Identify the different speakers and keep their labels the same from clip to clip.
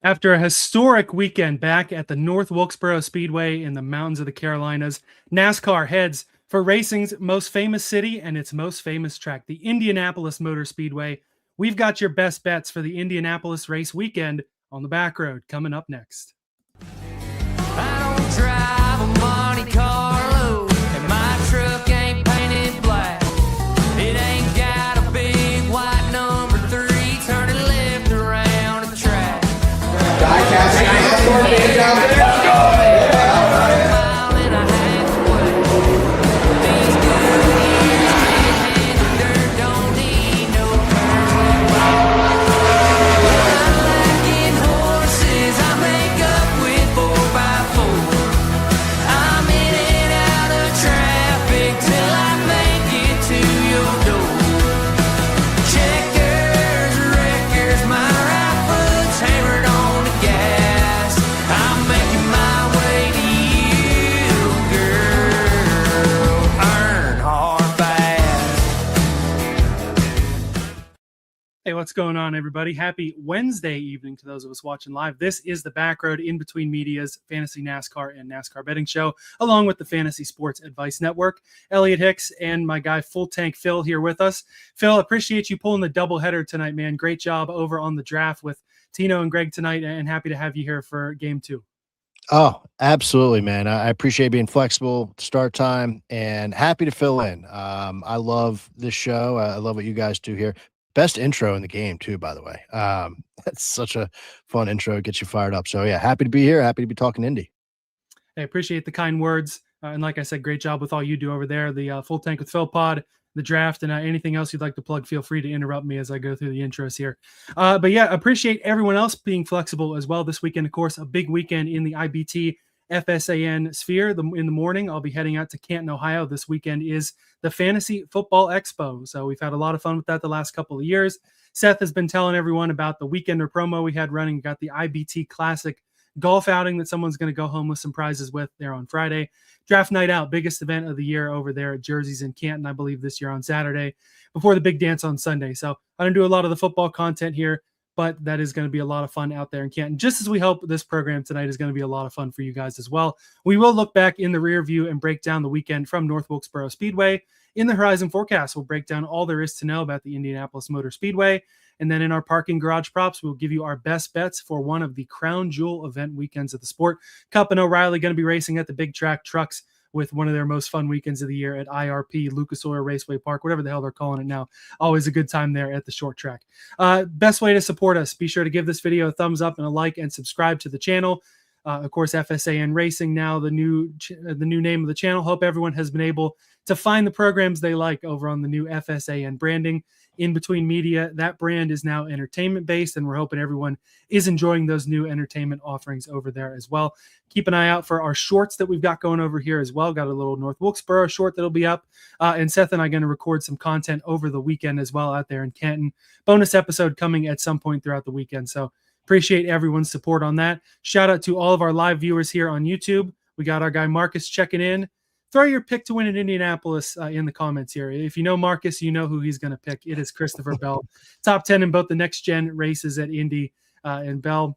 Speaker 1: After a historic weekend back at the North Wilkesboro Speedway in the mountains of the Carolinas, NASCAR heads for racing's most famous city and its most famous track, the Indianapolis Motor Speedway. We've got your best bets for the Indianapolis race weekend on the Backroad coming up next.
Speaker 2: I don't drive a Monte Carlo, and my truck ain't painted black. It ain't got a big white number 3 turning left around the track.
Speaker 1: Hey, what's going on, everybody? Happy Wednesday evening to those of us watching live. This is the Backroad in between media's fantasy NASCAR and NASCAR betting show, along with the Fantasy Sports Advice Network. Elliot Hicks and my guy Full Tank Phil here with us. Phil, appreciate you pulling the doubleheader tonight, man. Great job over on the draft with Tino and Greg tonight, and happy to have you here for game 2.
Speaker 3: Oh, absolutely, man. I appreciate being flexible, start time, and happy to fill in. I love this show. I love what you guys do here. Best intro in the game, too, by the way. That's such a fun intro. It gets you fired up. So, yeah, happy to be here. Happy to be talking Indy.
Speaker 1: I appreciate the kind words. And like I said, great job with all you do over there. The Full Tank with Phil pod, the draft, and anything else you'd like to plug, feel free to interrupt me as I go through the intros here. But, yeah, appreciate everyone else being flexible as well this weekend. Of course, a big weekend in the IBT FSAN sphere. In the morning, I'll be heading out to Canton, Ohio. This weekend is the Fantasy Football Expo. So we've had a lot of fun with that the last couple of years. Seth has been telling everyone about the weekender promo we had running. We got the IBT Classic golf outing that someone's going to go home with some prizes with there on Friday. Draft night out, biggest event of the year over there at Jersey's in Canton, I believe, this year on Saturday before the big dance on Sunday. So I don't do a lot of the football content here, but that is going to be a lot of fun out there in Canton. Just as we hope this program tonight is going to be a lot of fun for you guys as well. We will look back in the rear view and break down the weekend from North Wilkesboro Speedway. In the Horizon Forecast, we'll break down all there is to know about the Indianapolis Motor Speedway. And then in our parking garage props, we'll give you our best bets for one of the crown jewel event weekends of the sport. Cup and O'Reilly going to be racing at the big track trucks with one of their most fun weekends of the year at IRP, Lucas Oil Raceway Park, whatever the hell they're calling it now. Always a good time there at the short track. Best way to support us, be sure to give this video a thumbs up and a like and subscribe to the channel. Of course, FSAN Racing now, the new name of the channel. Hope everyone has been able to find the programs they like over on the new FSAN branding. In between media, that brand is now entertainment based, and we're hoping everyone is enjoying those new entertainment offerings over there as well. Keep an eye out for our shorts that we've got going over here as well. Got a little North Wilkesboro short that'll be up, and Seth and I are going to record some content over the weekend as well out there in Canton. Bonus episode coming at some point throughout the weekend. So appreciate everyone's support on that. Shout out to all of our live viewers here on YouTube. We got our guy Marcus checking in. Throw your pick to win in Indianapolis in the comments here. If you know Marcus, you know who he's going to pick. It is Christopher Bell. Top 10 in both the next-gen races at Indy. And Bell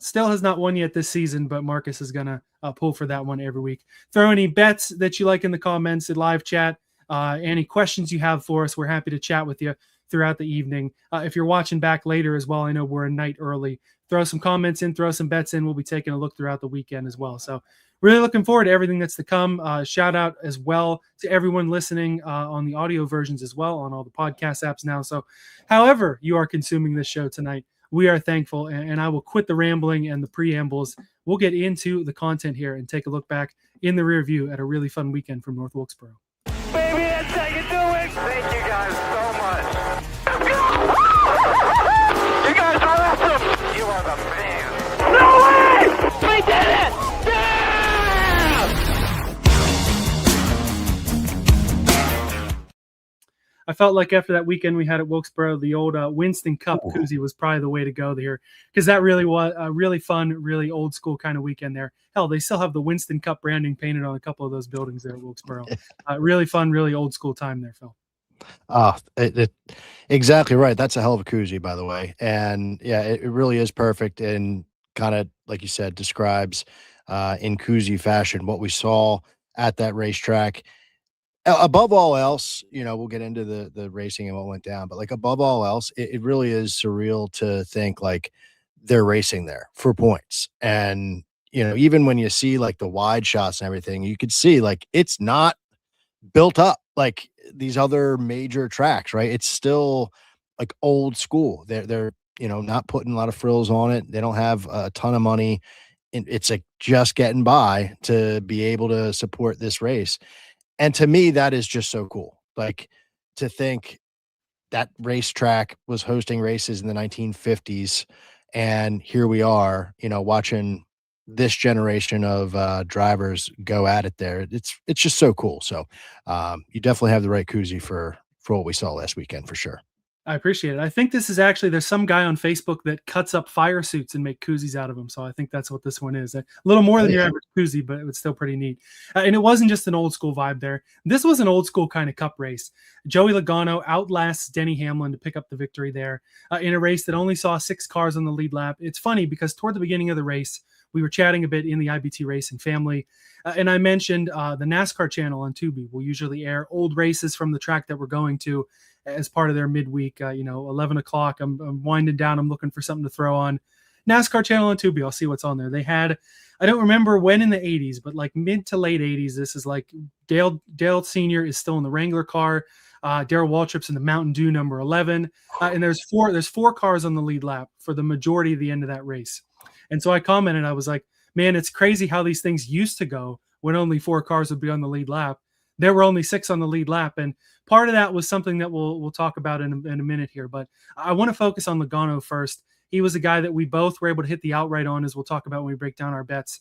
Speaker 1: still has not won yet this season, but Marcus is going to pull for that one every week. Throw any bets that you like in the comments, in live chat. Any questions you have for us, we're happy to chat with you throughout the evening. If you're watching back later as well, I know we're a night early. Throw some comments in, throw some bets in. We'll be taking a look throughout the weekend as well. So really looking forward to everything that's to come. Shout out as well to everyone listening on the audio versions as well on all the podcast apps now. So however you are consuming this show tonight, we are thankful, and I will quit the rambling and the preambles. We'll get into the content here and take a look back in the rear view at a really fun weekend from North Wilkesboro.
Speaker 4: Baby, that's how you do it. Thank you guys so much. Let's go! You guys are awesome. You are the man. No way! We did it!
Speaker 1: I felt like after that weekend we had at Wilkesboro, the old Winston Cup koozie was probably the way to go there, because that really was a really fun, really old school kind of weekend there. Hell, they still have the Winston Cup branding painted on a couple of those buildings there at Wilkesboro. Really fun, really old school time there, Phil.
Speaker 3: Exactly right. That's a hell of a koozie, by the way. And yeah, it really is perfect and kind of, like you said, describes in koozie fashion what we saw at that racetrack. Above all else, we'll get into the racing and what went down, but like above all else, it really is surreal to think like they're racing there for points. And, even when you see like the wide shots and everything, you could see like it's not built up like these other major tracks, right? It's still like old school. They're not putting a lot of frills on it. They don't have a ton of money. It's like just getting by to be able to support this race. And to me, that is just so cool. Like to think that racetrack was hosting races in the 1950s, and here we are, watching this generation of drivers go at it there. It's just so cool. So you definitely have the right koozie for what we saw last weekend for sure.
Speaker 1: I appreciate it. I think this is actually, there's some guy on Facebook that cuts up fire suits and make koozies out of them. So I think that's what this one is. A little more than your average koozie, but it's still pretty neat. And it wasn't just an old school vibe there. This was an old school kind of cup race. Joey Logano outlasts Denny Hamlin to pick up the victory there in a race that only saw 6 cars on the lead lap. It's funny because toward the beginning of the race, we were chatting a bit in the IBT Racing family, and I mentioned the NASCAR channel on Tubi will usually air old races from the track that we're going to as part of their midweek, 11 o'clock. I'm winding down. I'm looking for something to throw on. NASCAR channel on Tubi. I'll see what's on there. They had, I don't remember when in the 80s, but like mid to late 80s. This is like Dale Sr. is still in the Wrangler car. Darrell Waltrip's in the Mountain Dew number 11. And there's four cars on the lead lap for the majority of the end of that race. And so I commented, I was like, man, it's crazy how these things used to go when only 4 cars would be on the lead lap. There were only 6 on the lead lap. And part of that was something that we'll talk about in a minute here. But I want to focus on Logano first. He was a guy that we both were able to hit the outright on, as we'll talk about when we break down our bets.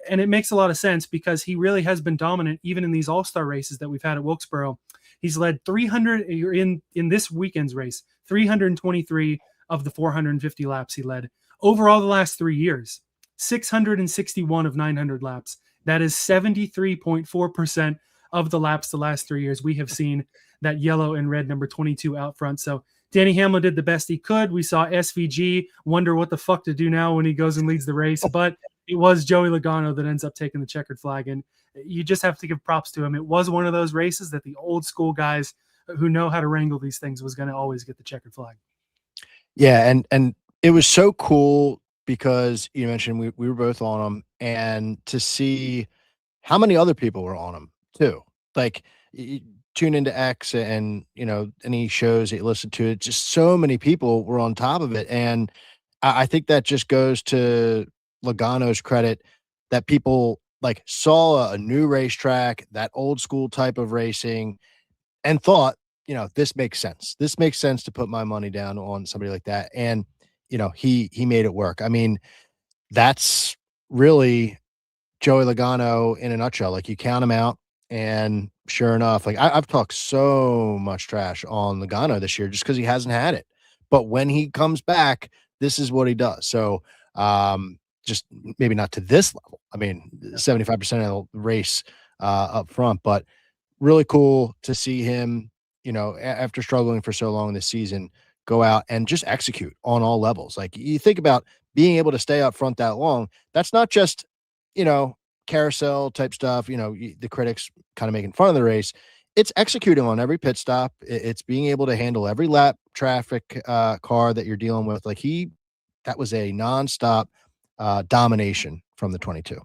Speaker 1: And it makes a lot of sense because he really has been dominant even in these all-star races that we've had at Wilkesboro. He's led 300 in this weekend's race, 323 of the 450 laps he led. Overall, the last 3 years, 661 of 900 laps. That is 73.4% of the laps the last 3 years. We have seen that yellow and red number 22 out front. So Denny Hamlin did the best he could. We saw SVG wonder what the fuck to do now when he goes and leads the race. But it was Joey Logano that ends up taking the checkered flag. And you just have to give props to him. It was one of those races that the old school guys who know how to wrangle these things was going to always get the checkered flag.
Speaker 3: Yeah, and it was so cool because you mentioned we were both on them, and to see how many other people were on them too. Like you tune into X and any shows that you listen to, just so many people were on top of it. And I think that just goes to Logano's credit that people like saw a new racetrack, that old school type of racing, and thought, this makes sense. This makes sense to put my money down on somebody like that. And he made it work. I mean, that's really Joey Logano in a nutshell. Like you count him out, and sure enough, like I've talked so much trash on Logano this year just because he hasn't had it. But when he comes back, this is what he does. So just maybe not to this level. I mean, 75% of the race up front, but really cool to see him, after struggling for so long this season, go out and just execute on all levels. Like you think about being able to stay up front that long. That's not just, carousel type stuff, the critics kind of making fun of the race. It's executing on every pit stop. It's being able to handle every lap traffic car that you're dealing with. Like that was a nonstop domination from the 22.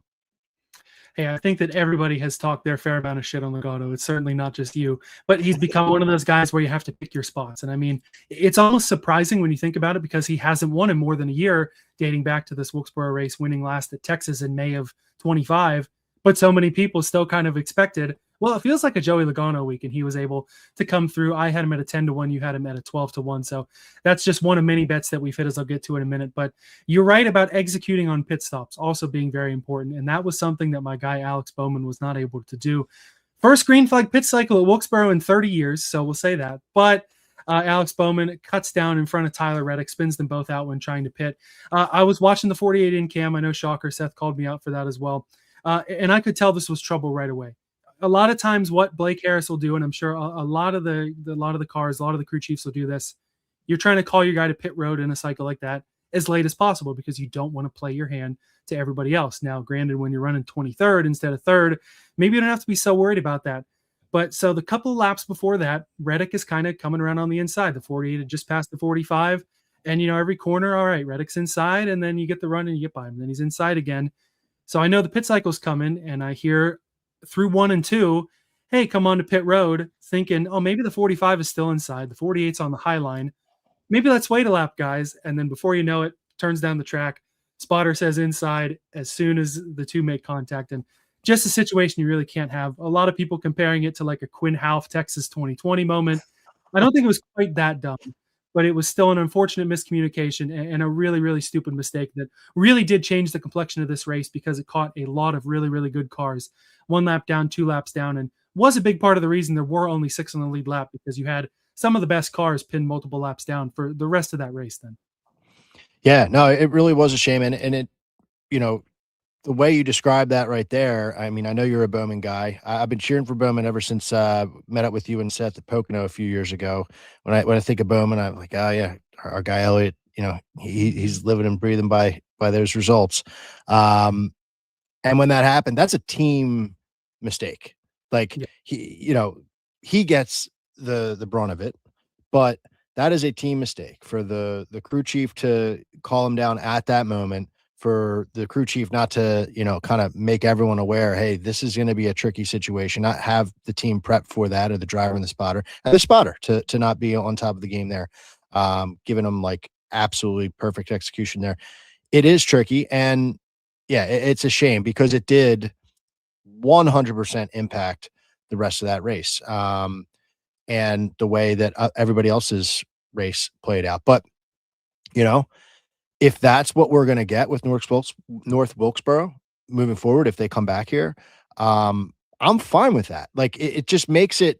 Speaker 1: Hey, I think that everybody has talked their fair amount of shit on Logano. It's certainly not just you, but he's become one of those guys where you have to pick your spots. And I mean, it's almost surprising when you think about it because he hasn't won in more than a year, dating back to this Wilkesboro race, winning last at Texas in May of 25. But so many people still kind of expected, well, it feels like a Joey Logano week, and he was able to come through. I had him at a 10-1. You had him at a 12-1. So that's just one of many bets that we've hit, as I'll get to in a minute. But you're right about executing on pit stops also being very important. And that was something that my guy Alex Bowman was not able to do. First green flag pit cycle at Wilkesboro in 30 years. So we'll say that. But Alex Bowman cuts down in front of Tyler Reddick, spins them both out when trying to pit. I was watching the 48 in cam. I know, shocker, Seth called me out for that as well. And I could tell this was trouble right away. a lot of times what Blake Harris will do, and I'm sure a lot of the cars, a lot of the crew chiefs will do this. You're trying to call your guy to pit road in a cycle like that as late as possible because you don't want to play your hand to everybody else. Now, granted, when you're running 23rd instead of third, maybe you don't have to be so worried about that. But so the couple of laps before that, Reddick is kind of coming around on the inside. The 48 had just passed the 45. And, every corner, all right, Reddick's inside. And then you get the run and you get by him. And then he's inside again. So I know the pit cycle's coming. And I hear through 1 and 2, hey, come on to pit road, thinking, oh, maybe the 45 is still inside. The 48's on the high line. Maybe let's wait a lap, guys. And then before you know it, turns down the track. Spotter says inside as soon as the two make contact. And just a situation you really can't have. A lot of people comparing it to like a Quinn Houff Texas 2020 moment. I don't think it was quite that dumb, but it was still an unfortunate miscommunication and a really, really stupid mistake that really did change the complexion of this race because it caught a lot of really, really good cars. 1 lap down, 2 laps down, and was a big part of the reason there were only 6 on the lead lap because you had some of the best cars pinned multiple laps down for the rest of that race then.
Speaker 3: Yeah, no, it really was a shame. And it, the way you described that right there, I mean, I know you're a Bowman guy. I've been cheering for Bowman ever since met up with you and Seth at Pocono a few years ago. When I think of Bowman, I'm like, oh yeah, our guy Elliot, he's living and breathing by those results. And when that happened, that's a team mistake. Like he gets the brunt of it, but that is a team mistake for the crew chief to call him down at that moment, for the crew chief not to, kind of make everyone aware, hey, this is going to be a tricky situation, not have the team prep for that, or the driver and the spotter to not be on top of the game there, giving them like absolutely perfect execution there. It is tricky. And yeah, it's a shame because it did 100% impact the rest of that race. And the way that everybody else's race played out. But, if that's what we're going to get with North Wilkesboro moving forward, if they come back here, I'm fine with that. Like it just makes it,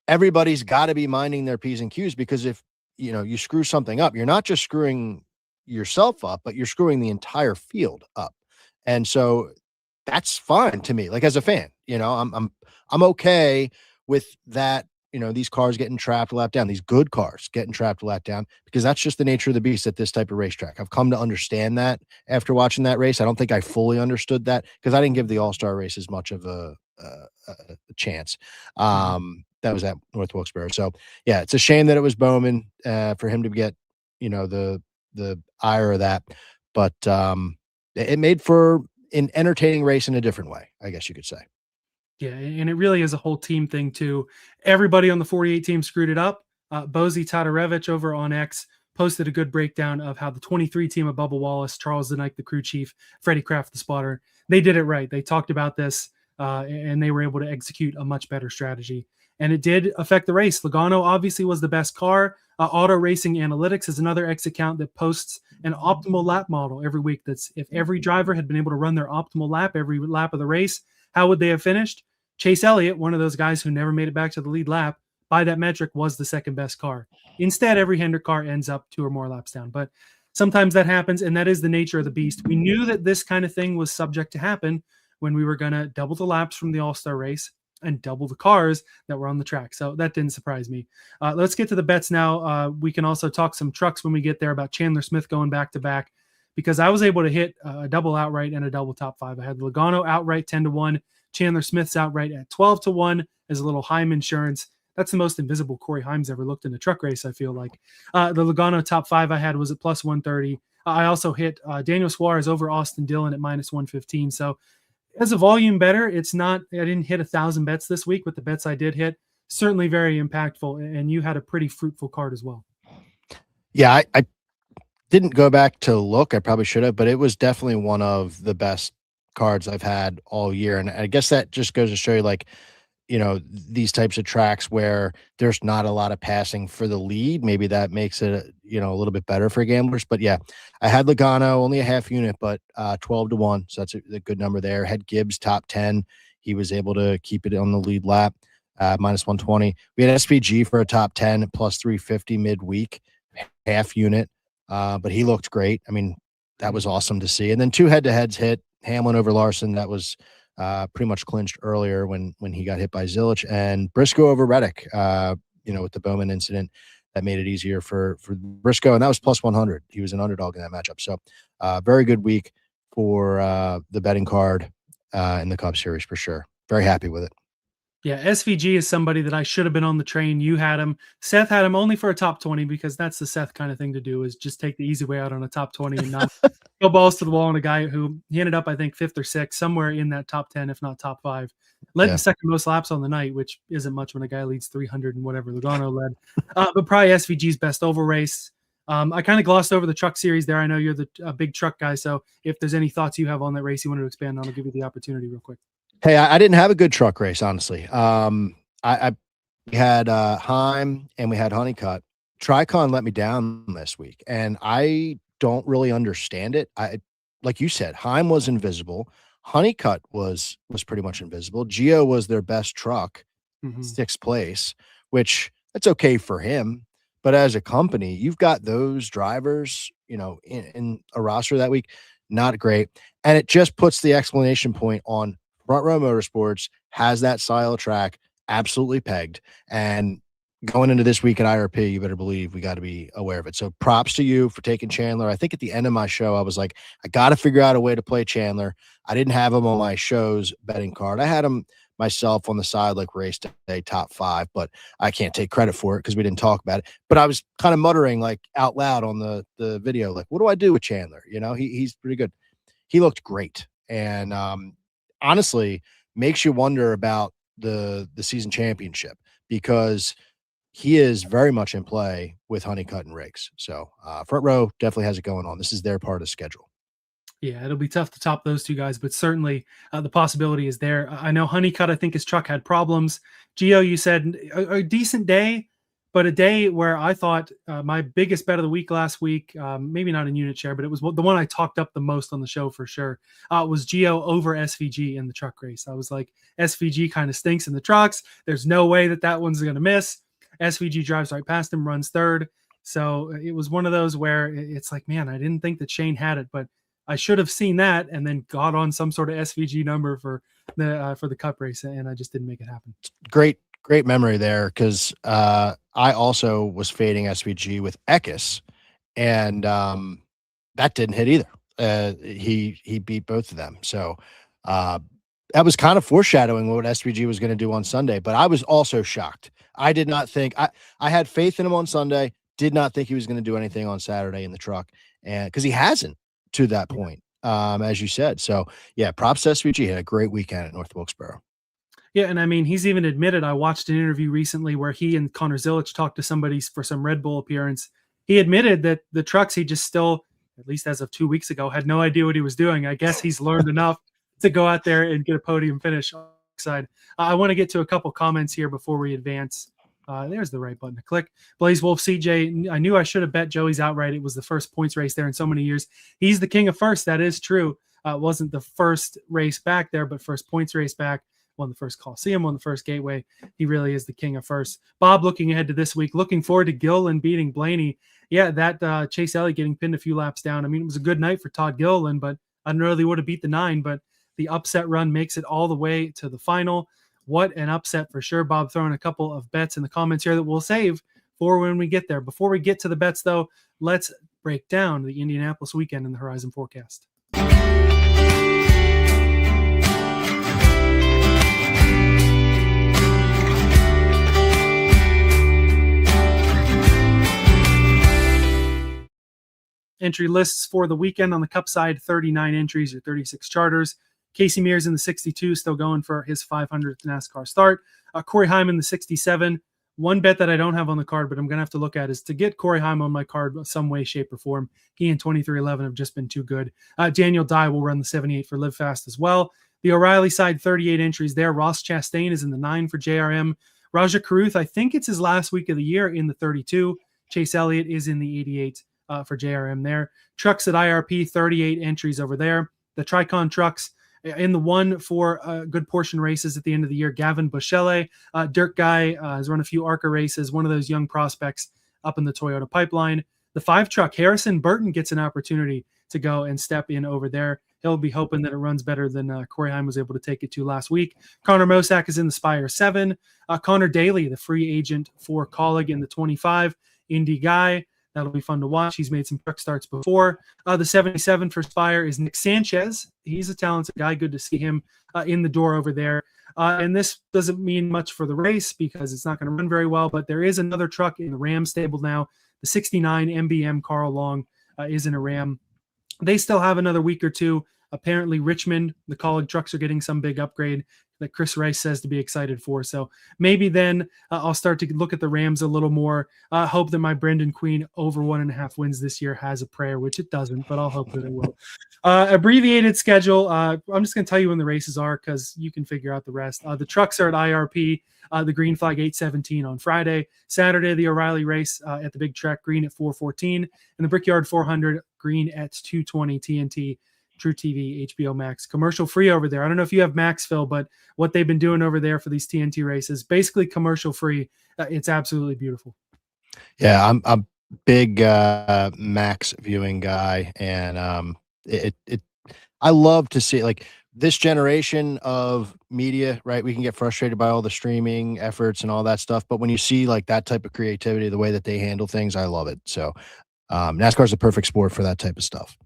Speaker 3: everybody's got to be minding their P's and Q's, because if, you screw something up, you're not just screwing yourself up, but you're screwing the entire field up. And so that's fine to me. Like as a fan, I'm okay with that. These cars getting trapped a lap down, these good cars getting trapped a lap down, because that's just the nature of the beast at this type of racetrack. I've come to understand that after watching that race. I don't think I fully understood that because I didn't give the All-Star race as much of a chance. That was at North Wilkesboro. So yeah, it's a shame that it was Bowman for him to get, the ire of that, but it made for an entertaining race in a different way, I guess you could say.
Speaker 1: Yeah, and it really is a whole team thing too. Everybody on the 48 team screwed it up. Bozy Todorevich over on X posted a good breakdown of how the 23 team of Bubba Wallace, Charles Denick, the crew chief, Freddie Kraft, the spotter, they did it right. They talked about this and they were able to execute a much better strategy. And it did affect the race. Logano obviously was the best car. Auto Racing Analytics is another X account that posts an optimal lap model every week. That's if every driver had been able to run their optimal lap every lap of the race, how would they have finished? Chase Elliott, one of those guys who never made it back to the lead lap, by that metric was the second best car. Instead, every Hendrick car ends up 2 or more laps down. But sometimes that happens, and that is the nature of the beast. We knew that this kind of thing was subject to happen when we were going to double the laps from the All-Star race and double the cars that were on the track. So that didn't surprise me. Let's get to the bets now. We can also talk some trucks when we get there about Chandler Smith going back-to-back, because I was able to hit a double outright and a double top 5. I had Logano outright 10-1. Chandler Smith's outright at 12-1 as a little Heim insurance. That's the most invisible Corey Heim's ever looked in a truck race, I feel like. The Logano top 5 I had was at plus 130. I also hit Daniel Suarez over Austin Dillon at minus 115. So as a volume better, it's not, I didn't hit 1,000 bets this week, but the bets I did hit, certainly very impactful. And you had a pretty fruitful card as well.
Speaker 3: Yeah, I didn't go back to look. I probably should have, but it was definitely one of the best cards I've had all year. And I guess that just goes to show you, like, these types of tracks where there's not a lot of passing for the lead, maybe that makes it, a little bit better for gamblers. But yeah, I had Logano only a half unit, but 12-1. So that's a good number there. Had Gibbs top 10. He was able to keep it on the lead lap, minus 120. We had SPG for a top 10 at plus 350 midweek, half unit. But he looked great. I mean, that was awesome to see. And then 2 head-to-heads hit. Hamlin over Larson, that was pretty much clinched earlier when he got hit by Zilich, and Briscoe over Reddick, with the Bowman incident that made it easier for Briscoe. And that was plus 100. He was an underdog in that matchup. So very good week for the betting card in the Cup Series for sure. Very happy with it.
Speaker 1: Yeah, SVG is somebody that I should have been on the train. You had him. Seth had him only for a top 20 because that's the Seth kind of thing to do, is just take the easy way out on a top 20 and not go balls to the wall on a guy who he ended up, I think, 5th or 6th, somewhere in that top 10, if not top 5. Led the second most laps on the night, which isn't much when a guy leads 300 and whatever Logano led. But probably SVG's best over race. I kind of glossed over the truck series there. I know you're the big truck guy, so if there's any thoughts you have on that race you want to expand on, I'll give you the opportunity real quick.
Speaker 3: Hey, I didn't have a good truck race, honestly. We had Heim and we had Honeycutt. Tricon let me down this week, and I don't really understand it. Like you said, Heim was invisible. Honeycutt was pretty much invisible. Gio was their best truck, 6th place, which that's okay for him. But as a company, you've got those drivers, in a roster that week, not great. And it just puts the exclamation point on Front Row Motorsports has that style of track absolutely pegged. And going into this week at IRP, you better believe we got to be aware of it. So props to you for taking Chandler. I think at the end of my show, I was like, I got to figure out a way to play Chandler. I didn't have him on my show's betting card. I had him myself on the side, like race day top 5, but I can't take credit for it because we didn't talk about it. But I was kind of muttering like out loud on the video, like, what do I do with Chandler? He's pretty good. He looked great. And honestly, makes you wonder about the season championship, because he is very much in play with Honeycutt and Riggs. So Front Row definitely has it going on. This is their part of the schedule.
Speaker 1: Yeah, it'll be tough to top those two guys, but certainly the possibility is there. I know Honeycutt, I think his truck had problems. Gio, you said a decent day, but a day where I thought my biggest bet of the week last week, maybe not in unit share, but it was the one I talked up the most on the show for sure, was Gio over SVG in the truck race. I was like, SVG kind of stinks in the trucks. There's no way that one's going to miss. SVG drives right past him, runs 3rd. So it was one of those where it's like, man, I didn't think that Shane had it, but I should have seen that and then got on some sort of SVG number for the Cup race, and I just didn't make it happen.
Speaker 3: Great memory there, because I also was fading SVG with Eckes, and that didn't hit either. He beat both of them. So that was kind of foreshadowing what SVG was going to do on Sunday, but I was also shocked. I did not think I had faith in him on Sunday, did not think he was going to do anything on Saturday in the truck, and because he hasn't to that point, as you said. So yeah, props to SVG. Had a great weekend at North Wilkesboro.
Speaker 1: Yeah, and I mean, he's even admitted, I watched an interview recently where he and Connor Zilich talked to somebody for some Red Bull appearance. He admitted that the trucks, he just still, at least as of 2 weeks ago, had no idea what he was doing. I guess he's learned enough to go out there and get a podium finish on the side. I want to get to a couple comments here before we advance. There's the right button to click. Blaze Wolf CJ, I knew I should have bet Joey's outright. It was the first points race there in so many years. He's the king of first. That is true. It wasn't the first race back there, but first points race back. Won the first Coliseum, won the first Gateway. He really is the king of first. Bob, looking ahead to this week, looking forward to Gilliland beating Blaney. Yeah, that Chase Elliott getting pinned a few laps down. I mean, it was a good night for Todd Gilliland, but I don't know if he would have beat the 9, but the upset run makes it all the way to the final. What an upset for sure. Bob throwing a couple of bets in the comments here that we'll save for when we get there. Before we get to the bets, though, let's break down the Indianapolis weekend in the Horizon Forecast. Entry lists for the weekend on the Cup side, 39 entries or 36 charters. Casey Mears in the 62, still going for his 500th NASCAR start. Corey Heim in the 67. One bet that I don't have on the card, but I'm going to have to look at, is to get Corey Heim on my card some way, shape, or form. He and 2311 have just been too good. Daniel Dye will run the 78 for Live Fast as well. The O'Reilly side, 38 entries there. Ross Chastain is in the 9 for JRM. Raja Caruth, I think it's his last week of the year, in the 32. Chase Elliott is in the 88 for JRM there. Trucks at IRP, 38 entries over there. The Tricon trucks in the 1 for a good portion races at the end of the year. Gavin Bushele, Dirt Guy, has run a few ARCA races, one of those young prospects up in the Toyota pipeline. the 5 truck, Harrison Burton, gets an opportunity to go and step in over there. He'll be hoping that it runs better than Corey Heim was able to take it to last week. Connor Mosack is in the Spire 7. Connor Daly, the free agent for Colleague in the 25. Indy guy. That'll be fun to watch. He's made some truck starts before. The 77 for Spire is Nick Sanchez. He's a talented guy. Good to see him in the door over there. And this doesn't mean much for the race because it's not going to run very well, but there is another truck in the Ram stable now. The 69 MBM Carl Long is in a Ram. They still have another week or two. Apparently Richmond, the Colleague trucks are getting some big upgrade that Chris Rice says to be excited for. So maybe then I'll start to look at the Rams a little more. Hope that my Brendan Queen over 1.5 wins this year has a prayer, which it doesn't, but I'll hope that it will. Abbreviated schedule. I'm just going to tell you when the races are because you can figure out the rest. The trucks are at IRP, the Green Flag 8:17 on Friday. Saturday, the O'Reilly race at the Big Trek, green at 4:14, and the Brickyard 400, green at 2:20 TNT. True TV, HBO Max, commercial free over there. I don't know if you have Max, Phil, but what they've been doing over there for these TNT races, basically commercial free. It's absolutely beautiful.
Speaker 3: Yeah, I'm a big Max viewing guy, and I love to see like this generation of media, right? We can get frustrated by all the streaming efforts and all that stuff, but when you see like that type of creativity, the way that they handle things, I love it. So NASCAR is a perfect sport for that type of stuff.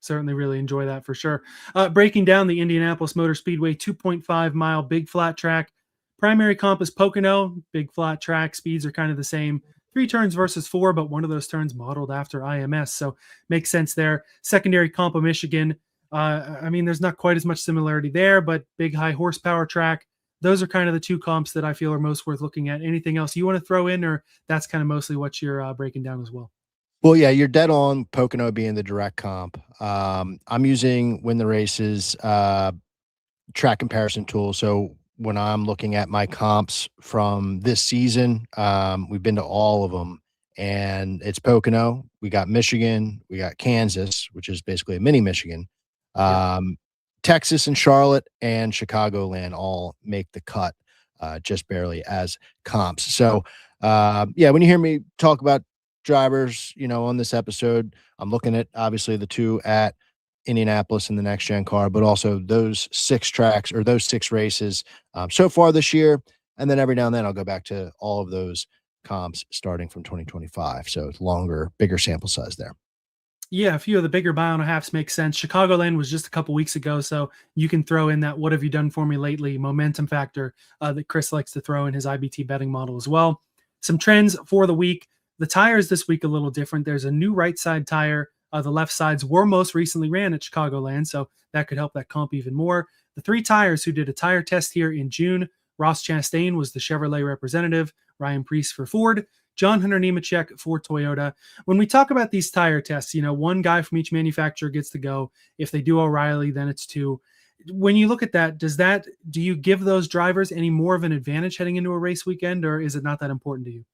Speaker 1: Certainly really enjoy that for sure. Breaking down the Indianapolis Motor Speedway 2.5 mile big flat track. Primary comp is Pocono. Big flat track. Speeds are kind of the same. 3 turns versus 4, but one of those turns modeled after IMS. So makes sense there. Secondary comp of Michigan. I mean, there's not quite as much similarity there, but big high horsepower track. Those are kind of the 2 comps that I feel are most worth looking at. Anything else you want to throw in, or that's kind of mostly what you're breaking down as well?
Speaker 3: Well, yeah, you're dead on Pocono being the direct comp. I'm using Win the Races track comparison tool. So when I'm looking at my comps from this season, we've been to all of them, and it's Pocono. We got Michigan, we got Kansas, which is basically a mini Michigan. Texas and Charlotte and Chicagoland all make the cut just barely as comps. So yeah, when you hear me talk about drivers, on this episode, I'm looking at obviously the 2 at Indianapolis in the next gen car, but also those 6 tracks or those 6 races so far this year. And then every now and then I'll go back to all of those comps starting from 2025. So it's longer, bigger sample size there.
Speaker 1: Yeah, a few of the bigger buy on a halves make sense. Chicagoland was just a couple weeks ago, so you can throw in that "what have you done for me lately" momentum factor that Chris likes to throw in his IBT betting model as well. Some trends for the week. The tires this week a little different. There's a new right side tire. The left sides were most recently ran at Chicagoland, so that could help that comp even more. The 3 tires who did a tire test here in June: Ross Chastain was the Chevrolet representative, Ryan Preece for Ford, John Hunter Nemechek for Toyota. When we talk about these tire tests, one guy from each manufacturer gets to go. If they do O'Reilly, then it's 2. When you look at that, do you give those drivers any more of an advantage heading into a race weekend, or is it not that important to you?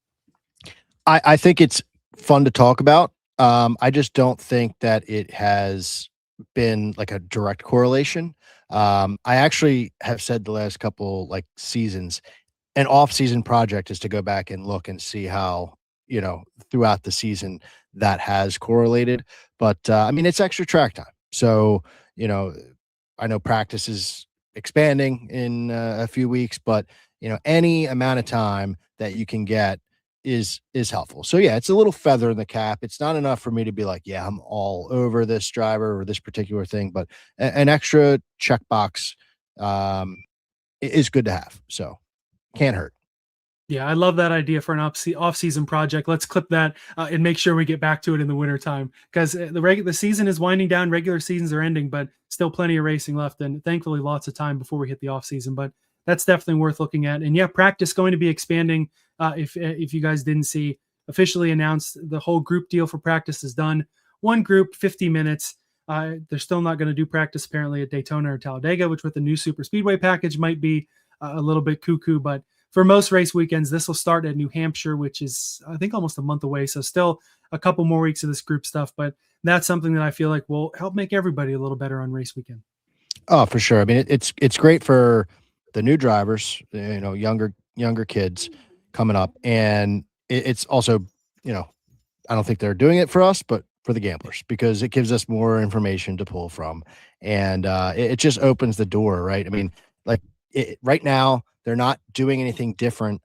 Speaker 3: I think it's fun to talk about. I just don't think that it has been like a direct correlation. I actually have said the last couple seasons, an off-season project is to go back and look and see how, throughout the season that has correlated. But I mean, it's extra track time. So, I know practice is expanding in a few weeks, but any amount of time that you can get is helpful. So yeah, it's a little feather in the cap. It's not enough for me to be like, yeah, I'm all over this driver or this particular thing, but an extra checkbox is good to have. So can't hurt.
Speaker 1: Yeah, I love that idea for an off-season project. Let's clip that and make sure we get back to it in the wintertime, because the season is winding down. Regular seasons are ending, but still plenty of racing left, and thankfully lots of time before we hit the off-season. But that's definitely worth looking at. And yeah, practice going to be expanding. If you guys didn't see, officially announced the whole group deal for practice is done. One group, 50 minutes. They're still not going to do practice apparently at Daytona or Talladega, which with the new super speedway package might be a little bit cuckoo. But for most race weekends, this will start at New Hampshire, which is I think almost a month away. So still a couple more weeks of this group stuff, but that's something that I feel like will help make everybody a little better on race weekend.
Speaker 3: Oh, for sure. I mean, it's great for the new drivers, younger kids coming up, and it's also, I don't think they're doing it for us, but for the gamblers, because it gives us more information to pull from. And it just opens the door, right? I mean, like right now, they're not doing anything different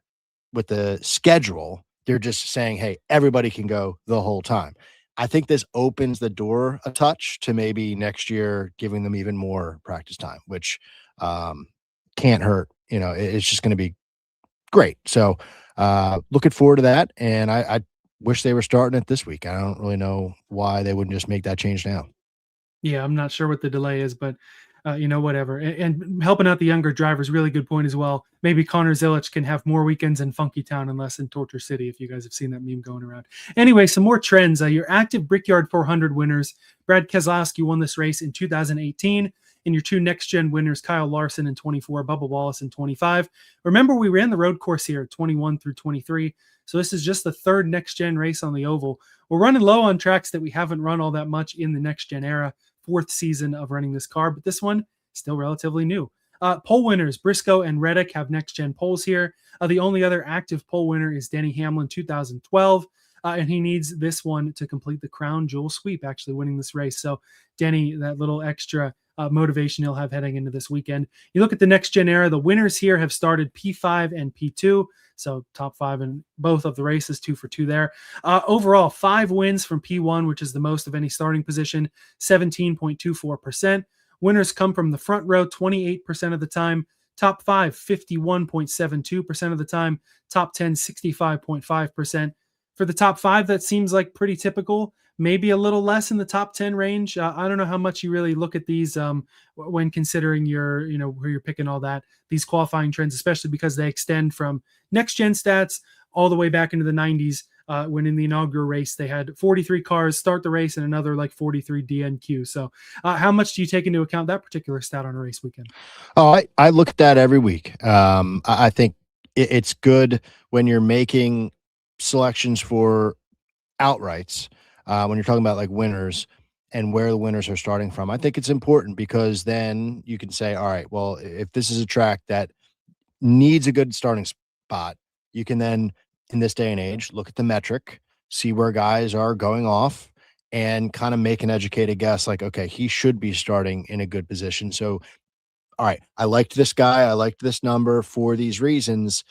Speaker 3: with the schedule. They're just saying, hey, everybody can go the whole time. I think this opens the door a touch to maybe next year giving them even more practice time, which can't hurt. It's just going to be great. So looking forward to that. And I wish they were starting it this week. I don't really know why they wouldn't just make that change now.
Speaker 1: Yeah, I'm not sure what the delay is, but whatever. And helping out the younger drivers, really good point as well. Maybe Connor Zilic can have more weekends in Funky Town and less in Torture City, if you guys have seen that meme going around. Anyway, some more trends. Your active Brickyard 400 winners. Brad Keselowski won this race in 2018. And your two next-gen winners, Kyle Larson in 24, Bubba Wallace in 25. Remember, we ran the road course here, 21 through 23. So this is just the third next-gen race on the oval. We're running low on tracks that we haven't run all that much in the next-gen era. Fourth season of running this car, but this one still relatively new. Pole winners, Briscoe and Reddick have next-gen poles here. The only other active pole winner is Denny Hamlin, 2012, and he needs this one to complete the crown jewel sweep, actually winning this race. So Denny, that little extra motivation he'll have heading into this weekend. You look at the next-gen era, the winners here have started P5 and P2, so top 5 in both of the races, 2 for 2 there. Overall, 5 wins from P1, which is the most of any starting position, 17.24%. Winners come from the front row 28% of the time, top 5, 51.72% of the time, top 10, 65.5%. For the top 5, that seems like pretty typical. Maybe a little less in the top 10 range. I don't know how much you really look at these when considering where you're picking all that, these qualifying trends, especially because they extend from next-gen stats all the way back into the 90s when in the inaugural race, they had 43 cars start the race and another like 43 DNQ. So how much do you take into account that particular stat on a race weekend?
Speaker 3: Oh, I look at that every week. I think it's good when you're making selections for outrights. When you're talking about like winners and where the winners are starting from, I think it's important because then you can say, all right, well, if this is a track that needs a good starting spot, you can then, in this day and age, look at the metric, see where guys are going off and kind of make an educated guess like, okay, he should be starting in a good position. So, all right, I liked this guy. I liked this number for these reasons.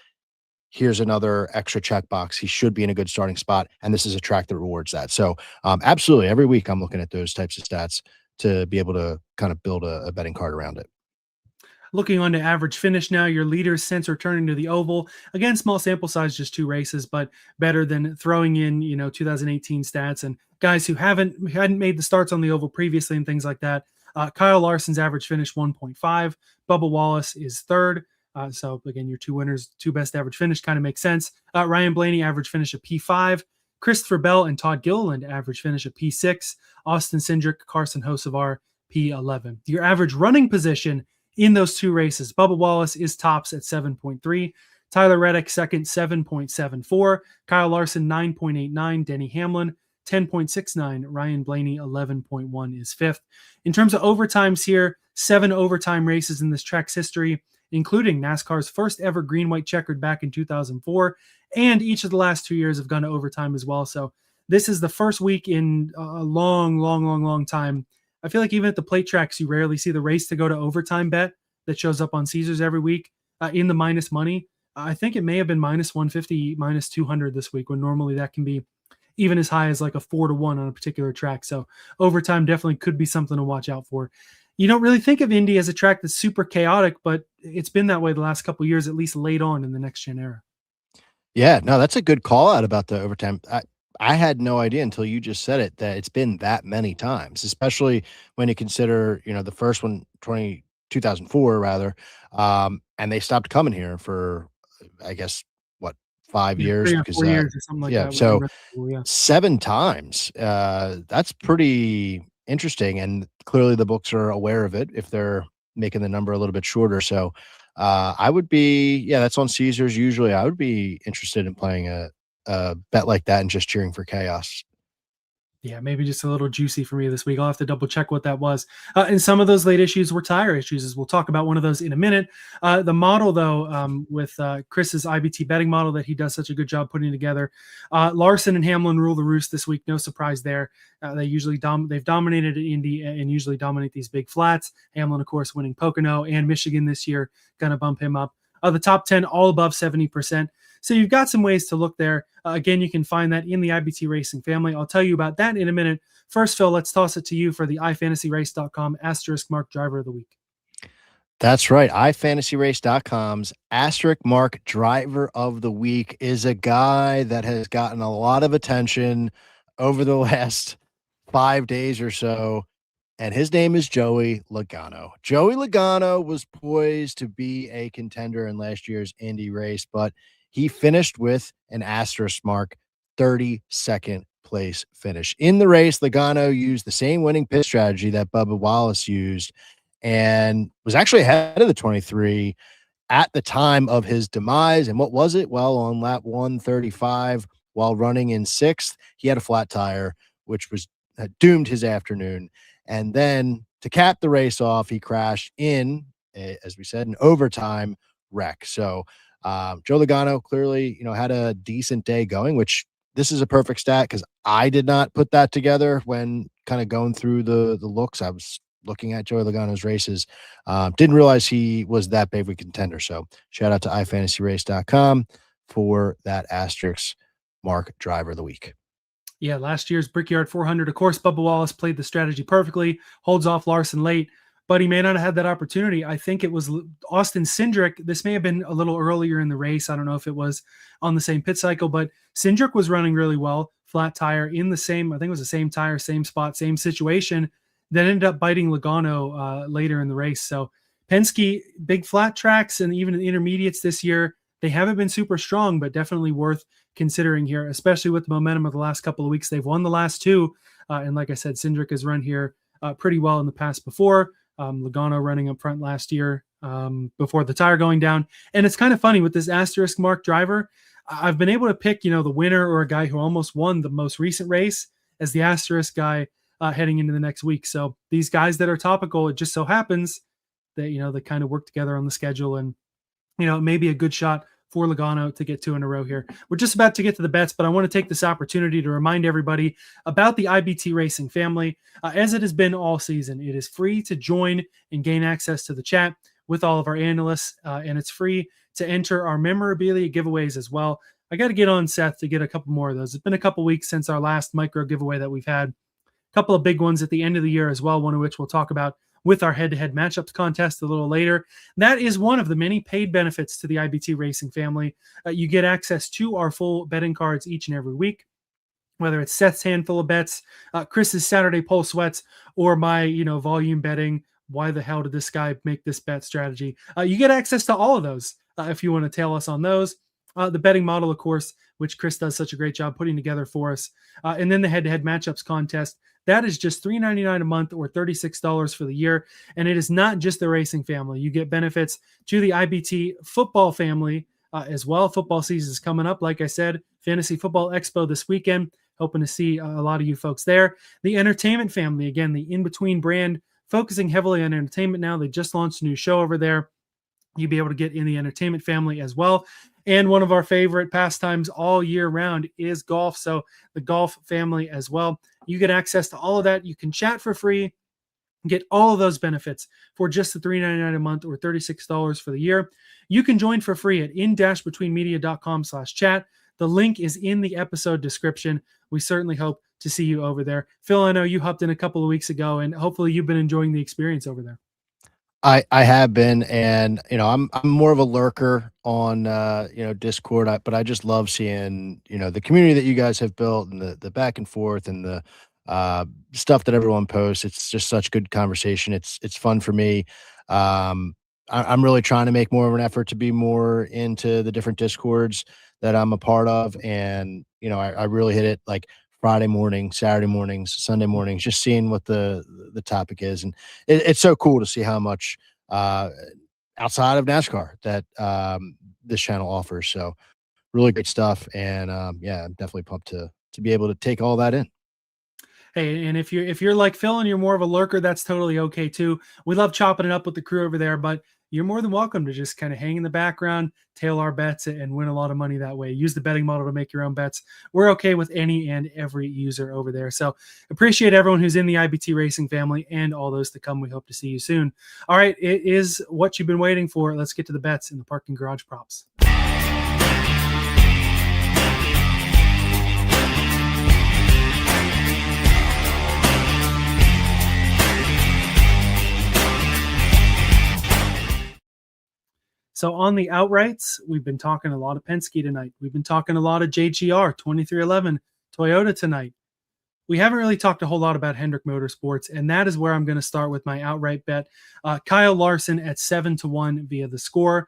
Speaker 3: Here's another extra checkbox. He should be in a good starting spot. And this is a track that rewards that. So absolutely. Every week I'm looking at those types of stats to be able to kind of build a betting card around it.
Speaker 1: Looking on to average finish now, your leaders since returning to the oval. Again, small sample size, just 2 races, but better than throwing in, 2018 stats and guys who hadn't made the starts on the oval previously and things like that. Kyle Larson's average finish 1.5. Bubba Wallace is third. So again, your 2 winners, 2 best average finish kind of makes sense. Ryan Blaney average finish of P5. Christopher Bell and Todd Gilliland average finish of P6. Austin Cindric, Carson Hocevar, P11. Your average running position in those 2 races, Bubba Wallace is tops at 7.3. Tyler Reddick second, 7.74. Kyle Larson, 9.89. Denny Hamlin, 10.69. Ryan Blaney, 11.1 is 5th. In terms of overtimes here, 7 overtime races in this track's history, including NASCAR's first ever green-white checkered back in 2004, and each of the last 2 years have gone to overtime as well. So this is the first week in a long time. I feel like even at the plate tracks, you rarely see the race to go to overtime bet that shows up on Caesars every week in the minus money. I think it may have been minus 150, minus 200 this week, when normally that can be even as high as like a 4-1 on a particular track. So overtime definitely could be something to watch out for. You don't really think of Indy as a track that's super chaotic, but it's been that way the last couple of years, at least late on in the next-gen era.
Speaker 3: Yeah, no, that's a good call out about the overtime. I had no idea until you just said it that it's been that many times, especially when you consider, the first one, 2004 rather, and they stopped coming here for, I guess, 5 years?
Speaker 1: 3 or
Speaker 3: because
Speaker 1: 4 years or something like that.
Speaker 3: So
Speaker 1: Yeah.
Speaker 3: 7 times. That's pretty interesting, and clearly the books are aware of it if they're making the number a little bit shorter. So I would be, that's on Caesars usually. I would be interested in playing a bet like that and just cheering for chaos.
Speaker 1: Yeah, maybe just a little juicy for me this week. I'll have to double check what that was. And some of those late issues were tire issues, as we'll talk about one of those in a minute. The model, though, with Chris's IBT betting model that he does such a good job putting together, Larson and Hamlin rule the roost this week. No surprise there. They usually they've dominated at Indy and usually dominate these big flats. Hamlin, of course, winning Pocono and Michigan this year, going to bump him up. The top 10 all above 70%. So you've got some ways to look there. Again, you can find that in the IBT Racing family. I'll tell you about that in a minute. First, Phil, let's toss it to you for the iFantasyRace.com asterisk mark driver of the week.
Speaker 3: That's right. iFantasyRace.com's asterisk mark driver of the week is a guy that has gotten a lot of attention over the last 5 days or so. And his name is Joey Logano. Joey Logano was poised to be a contender in last year's Indy race, but he finished with an asterisk mark, 32nd place finish. In the race, Logano used the same winning pit strategy that Bubba Wallace used and was actually ahead of the 23 at the time of his demise. And what was it? Well, on lap 135, while running in sixth, he had a flat tire, which was doomed his afternoon. And then to cap the race off, he crashed in, as we said, an overtime wreck. So Joe Logano clearly, had a decent day going, which this is a perfect stat because I did not put that together when kind of going through the looks. I was looking at Joey Logano's races. Didn't realize he was that big of a contender. So shout out to iFantasyRace.com for that asterisk mark driver of the week.
Speaker 1: Yeah, last year's Brickyard 400, of course, Bubba Wallace played the strategy perfectly, holds off Larson late, but he may not have had that opportunity. I think it was Austin Cindric. This may have been a little earlier in the race. I don't know if it was on the same pit cycle, but Cindric was running really well, flat tire in the same, I think it was the same tire, same spot, same situation, then ended up biting Logano later in the race. So Penske, big flat tracks and even the intermediates this year, they haven't been super strong, but definitely worth considering here, especially with the momentum of the last couple of weeks. They've won the last two. And like I said, Cindric has run here pretty well in the past before. Logano running up front last year before the tire going down. And it's kind of funny with this asterisk mark driver. I've been able to pick, the winner or a guy who almost won the most recent race as the asterisk guy heading into the next week. So these guys that are topical, it just so happens that, they kind of work together on the schedule and, it may be a good shot for Logano to get two in a row here. We're just about to get to the bets, but I want to take this opportunity to remind everybody about the IBT Racing family. As it has been all season, it is free to join and gain access to the chat with all of our analysts, and it's free to enter our memorabilia giveaways as well. I got to get on Seth to get a couple more of those. It's been a couple weeks since our last micro giveaway that we've had. A couple of big ones at the end of the year as well, one of which we'll talk about with our head-to-head matchups contest a little later. That is one of the many paid benefits to the IBT Racing family. You get access to our full betting cards each and every week, whether it's Seth's handful of bets, Chris's Saturday poll sweats, or my, volume betting. Why the hell did this guy make this bet strategy? You get access to all of those if you want to tail us on those. The betting model, of course, which Chris does such a great job putting together for us. And then the head-to-head matchups contest. That is just $3.99 a month or $36 for the year. And it is not just the racing family. You get benefits to the IBT football family as well. Football season is coming up. Like I said, Fantasy Football Expo this weekend. Hoping to see a lot of you folks there. The entertainment family, again, the in-between brand, focusing heavily on entertainment now. They just launched a new show over there. You'll be able to get in the entertainment family as well. And one of our favorite pastimes all year round is golf. So the golf family as well. You get access to all of that. You can chat for free, get all of those benefits for just the $3.99 a month or $36 for the year. You can join for free at in-betweenmedia.com/chat. The link is in the episode description. We certainly hope to see you over there. Phil, I know you hopped in a couple of weeks ago, and hopefully you've been enjoying the experience over there.
Speaker 3: I have been, and I'm more of a lurker on Discord, but I just love seeing the community that you guys have built and the back and forth and the stuff that everyone posts. It's just such good conversation. It's fun for me. I'm really trying to make more of an effort to be more into the different Discords that I'm a part of, and I really hit it like Friday morning, Saturday mornings, Sunday mornings, just seeing what the topic is. And it's so cool to see how much outside of NASCAR that this channel offers. So really great stuff. And I'm definitely pumped to be able to take all that in.
Speaker 1: Hey, and if you're like Phil and you're more of a lurker, that's totally okay too. We love chopping it up with the crew over there, but you're more than welcome to just kind of hang in the background, tail our bets, and win a lot of money that way. Use the betting model to make your own bets. We're okay with any and every user over there. So appreciate everyone who's in the IBT Racing family and all those to come. We hope to see you soon. All right, it is what you've been waiting for. Let's get to the bets in the parking garage props. So on the outrights, we've been talking a lot of Penske tonight. We've been talking a lot of JGR 2311 Toyota tonight. We haven't really talked a whole lot about Hendrick Motorsports, and that is where I'm going to start with my outright bet. Kyle Larson at 7-1 via theScore.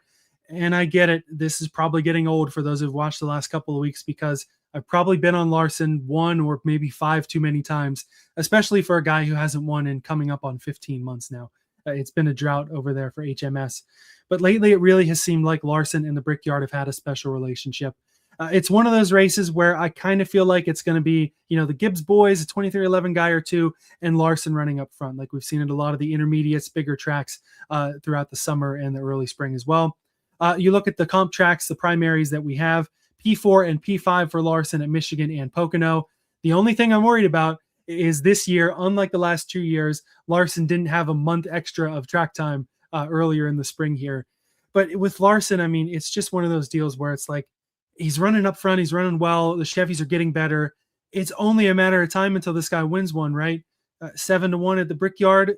Speaker 1: And I get it. This is probably getting old for those who've watched the last couple of weeks because I've probably been on Larson 1 or maybe 5 too many times, especially for a guy who hasn't won in coming up on 15 months now. It's been a drought over there for HMS. But lately, it really has seemed like Larson and the Brickyard have had a special relationship. It's one of those races where I kind of feel like it's going to be, the Gibbs boys, a 2311 guy or two, and Larson running up front, like we've seen at a lot of the intermediates, bigger tracks throughout the summer and the early spring as well. You look at the comp tracks, the primaries that we have, P4 and P5 for Larson at Michigan and Pocono. The only thing I'm worried about is this year, unlike the last 2 years, Larson didn't have a month extra of track time earlier in the spring here. But with Larson, I mean, it's just one of those deals where it's like he's running up front, he's running well, the Chevys are getting better. It's only a matter of time until this guy wins one, right? 7-1 at the Brickyard,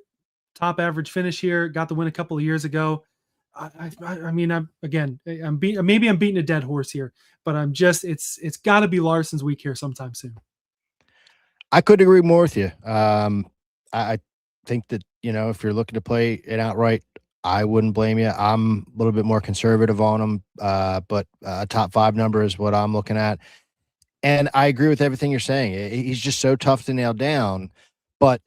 Speaker 1: top average finish here, got the win a couple of years ago. Maybe I'm beating a dead horse here, but it's got to be Larson's week here sometime soon.
Speaker 3: I couldn't agree more with you. I think that, if you're looking to play an outright, I wouldn't blame you. I'm a little bit more conservative on him, but a top 5 number is what I'm looking at. And I agree with everything you're saying. He's just so tough to nail down. But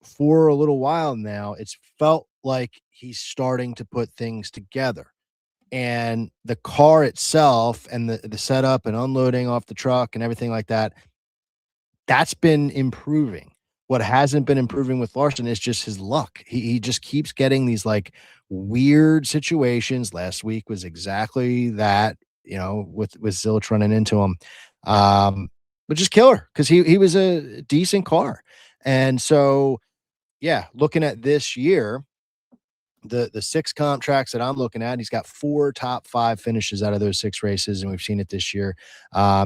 Speaker 3: for a little while now, it's felt like he's starting to put things together. And the car itself and the setup and unloading off the truck and everything like that, that's been improving. What hasn't been improving with Larson is just his luck. He just keeps getting these like weird situations. Last week was exactly that, with Zilch running into him. But just killer because he was a decent car. And so, yeah, looking at this year, the 6 comp tracks that I'm looking at, he's got 4 top 5 finishes out of those 6 races, and we've seen it this year.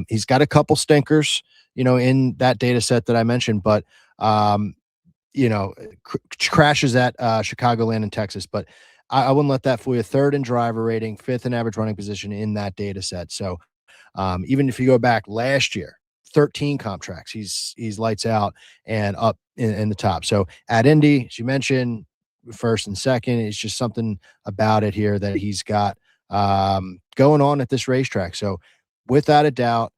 Speaker 3: He's got a couple stinkers, in that data set that I mentioned, but crashes at Chicagoland and Texas, but I wouldn't let that fool you. 3rd in driver rating, 5th in average running position in that data set. So even if you go back last year, 13 comp tracks, he's lights out and up in the top. So at Indy, as you mentioned, 1st and 2nd, it's just something about it here that he's got going on at this racetrack. So without a doubt,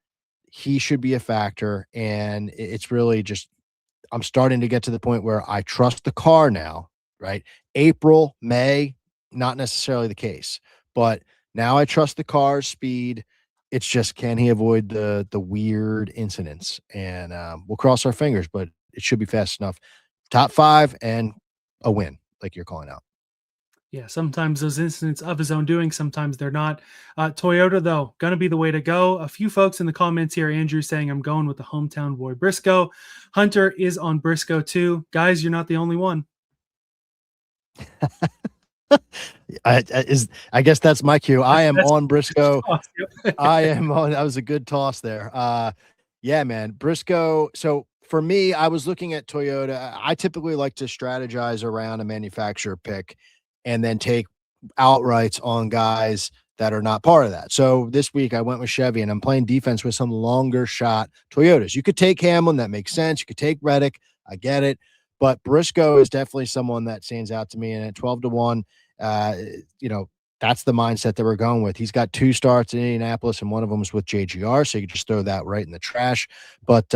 Speaker 3: he should be a factor. And it's really just, I'm starting to get to the point where I trust the car now, right? April, May, not necessarily the case, but now I trust the car's speed. It's just, can he avoid the weird incidents? And we'll cross our fingers, but it should be fast enough. Top 5 and a win, like you're calling out.
Speaker 1: Yeah, sometimes those incidents of his own doing, sometimes they're not. Toyota, though, going to be the way to go. A few folks in the comments here, Andrew saying, I'm going with the hometown boy, Briscoe. Hunter is on Briscoe, too. Guys, you're not the only one.
Speaker 3: I guess that's my cue. I am on Briscoe. I am on. That was a good toss there. Yeah, man. Briscoe. So for me, I was looking at Toyota. I typically like to strategize around a manufacturer pick and then take outrights on guys that are not part of that. So this week I went with Chevy, and I'm playing defense with some longer shot Toyotas. You could take Hamlin. That makes sense. You could take Reddick. I get it. But Briscoe is definitely someone that stands out to me. And at 12-1, that's the mindset that we're going with. He's got 2 starts in Indianapolis, and one of them was with JGR. So you can just throw that right in the trash. But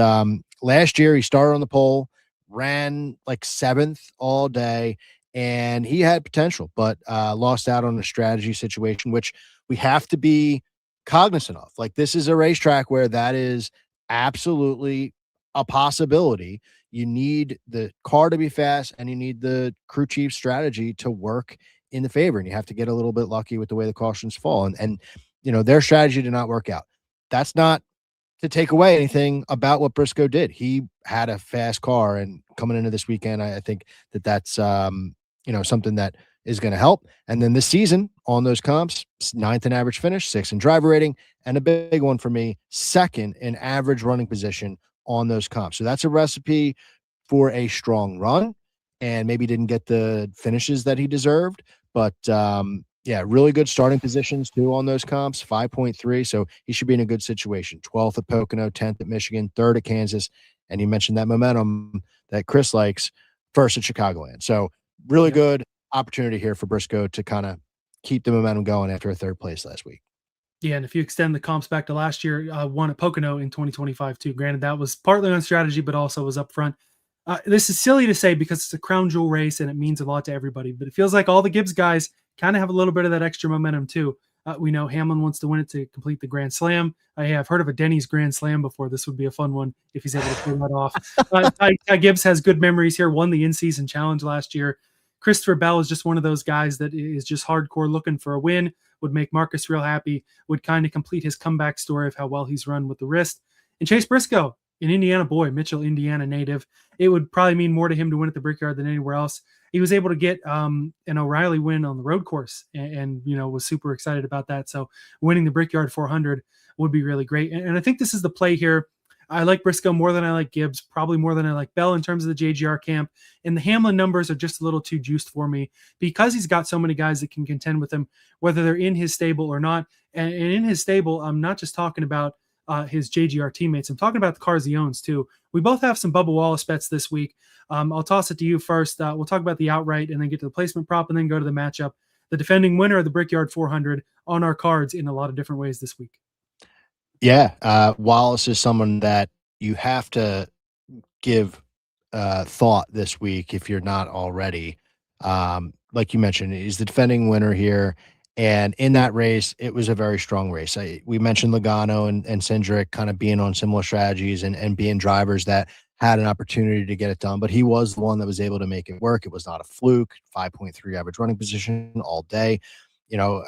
Speaker 3: last year he started on the pole, ran like 7th all day, and he had potential, but lost out on a strategy situation, which we have to be cognizant of. Like, this is a racetrack where that is absolutely a possibility. You need the car to be fast, and you need the crew chief strategy to work in the favor. And you have to get a little bit lucky with the way the cautions fall. And their strategy did not work out. That's not to take away anything about what Briscoe did. He had a fast car, and coming into this weekend, I think that's something that is going to help. And then this season on those comps, 9th in average finish, 6th in driver rating, and a big one for me, 2nd in average running position on those comps. So that's a recipe for a strong run, and maybe didn't get the finishes that he deserved, but really good starting positions too on those comps, 5.3. So he should be in a good situation. 12th at Pocono, 10th at Michigan, 3rd at Kansas. And you mentioned that momentum that Chris likes, 1st at Chicagoland. So really good opportunity here for Briscoe to kind of keep the momentum going after a 3rd place last week.
Speaker 1: Yeah, and if you extend the comps back to last year, won at Pocono in 2025 too. Granted, that was partly on strategy, but also was up front. This is silly to say because it's a crown jewel race and it means a lot to everybody, but it feels like all the Gibbs guys kind of have a little bit of that extra momentum too. We know Hamlin wants to win it to complete the Grand Slam. I've heard of a Denny's Grand Slam before. This would be a fun one if he's able to pull that off. Ty Gibbs has good memories here, won the in-season challenge last year. Christopher Bell is just one of those guys that is just hardcore looking for a win, would make Marcus real happy, would kind of complete his comeback story of how well he's run with the wrist. And Chase Briscoe, an Indiana boy, Mitchell, Indiana native, it would probably mean more to him to win at the Brickyard than anywhere else. He was able to get an O'Reilly win on the road course and was super excited about that. So winning the Brickyard 400 would be really great. And I think this is the play here. I like Briscoe more than I like Gibbs, probably more than I like Bell in terms of the JGR camp. And the Hamlin numbers are just a little too juiced for me because he's got so many guys that can contend with him, whether they're in his stable or not. And in his stable, I'm not just talking about his JGR teammates. I'm talking about the cars he owns too. We both have some Bubba Wallace bets this week. I'll toss it to you first. We'll talk about the outright and then get to the placement prop and then go to the matchup. The defending winner of the Brickyard 400 on our cards in a lot of different ways this week.
Speaker 3: Yeah. Wallace is someone that you have to give thought this week if you're not already. Like you mentioned, he's the defending winner here. And in that race, it was a very strong race. We mentioned Logano and Cindric kind of being on similar strategies and being drivers that had an opportunity to get it done, but he was the one that was able to make it work. It was not a fluke. 5.3 average running position all day.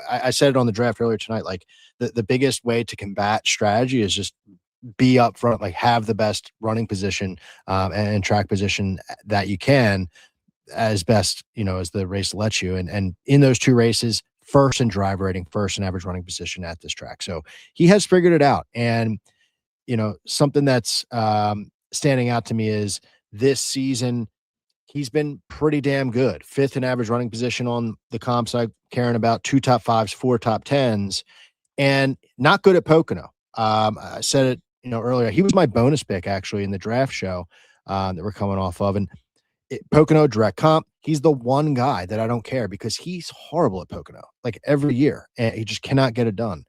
Speaker 3: I said it on the draft earlier tonight, like the biggest way to combat strategy is just be up front, like have the best running position and track position that you can as best, as the race lets you. And in those two races, 1st in driver rating, 1st in average running position at this track. So he has figured it out. And, something that's standing out to me is this season, he's been pretty damn good. 5th in average running position on the comps I'm caring about, 2 top 5s, 4 top 10s, and not good at Pocono. I said it, earlier. He was my bonus pick actually in the draft show that we're coming off of. And Pocono direct comp, he's the one guy that I don't care because he's horrible at Pocono, like every year, and he just cannot get it done.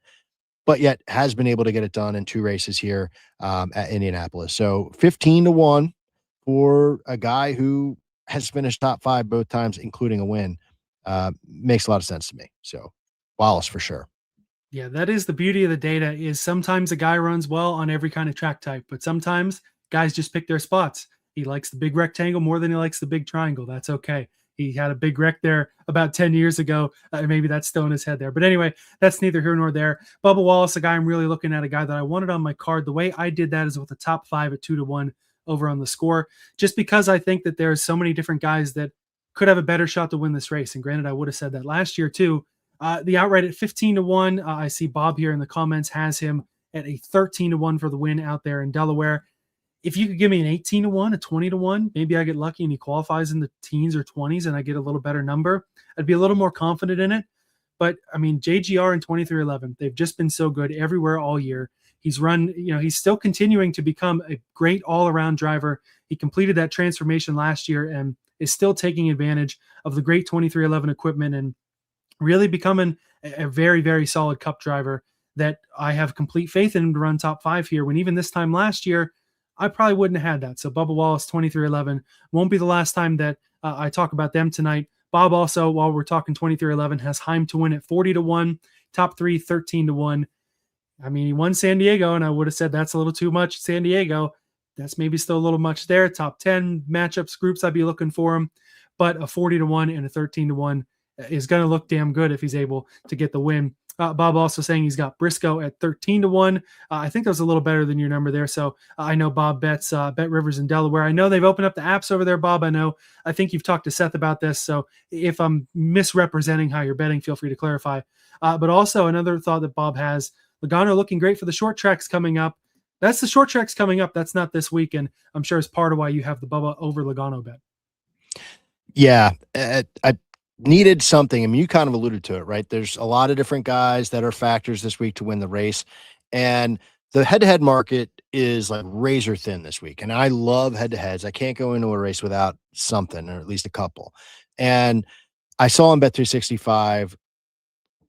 Speaker 3: But yet has been able to get it done in 2 races here at Indianapolis. So 15-1 for a guy who has finished top 5 both times, including a win, makes a lot of sense to me. So Wallace for sure.
Speaker 1: Yeah, that is the beauty of the data is sometimes a guy runs well on every kind of track type, but sometimes guys just pick their spots. He likes the big rectangle more than he likes the big triangle. That's okay. He had a big wreck there about 10 years ago. Maybe that's still in his head there. But anyway, that's neither here nor there. Bubba Wallace, a guy I'm really looking at, a guy that I wanted on my card. The way I did that is with the top 5 at 2-1 over on theScore, just because I think that there's so many different guys that could have a better shot to win this race. And granted, I would have said that last year too. The outright at 15-1. I see Bob here in the comments has him at a 13-1 for the win out there in Delaware. If you could give me an 18-1, a 20-1, maybe I get lucky and he qualifies in the teens or 20s and I get a little better number. I'd be a little more confident in it. But I mean, JGR and 2311, they've just been so good everywhere all year. He's run, he's still continuing to become a great all-around driver. He completed that transformation last year and is still taking advantage of the great 2311 equipment and really becoming a very, very solid cup driver that I have complete faith in him to run top 5 here, when even this time last year, I probably wouldn't have had that. So Bubba Wallace, 2311, won't be the last time that I talk about them tonight. Bob also, while we're talking 2311, has Heim to win at 40-1, top 3, 13-1. I mean, he won San Diego, and I would have said that's a little too much, San Diego. That's maybe still a little much there. Top 10 matchups, groups, I'd be looking for him. But a 40-1 and a 13-1 is going to look damn good if he's able to get the win. Bob also saying he's got Briscoe at 13-1. I think that was a little better than your number there. So I know Bob bets Bet Rivers in Delaware. I know they've opened up the apps over there, Bob. I think you've talked to Seth about this. So if I'm misrepresenting how you're betting, feel free to clarify. But also another thought that Bob has, Logano looking great for the short tracks coming up. That's the short tracks coming up. That's not this weekend. I'm sure it's part of why you have the Bubba over Logano bet.
Speaker 3: Yeah, I needed something. I mean, you kind of alluded to it, right? There's a lot of different guys that are factors this week to win the race. And the head-to-head market is like razor thin this week. And I love head-to-heads. I can't go into a race without something, or at least a couple. And I saw on Bet365,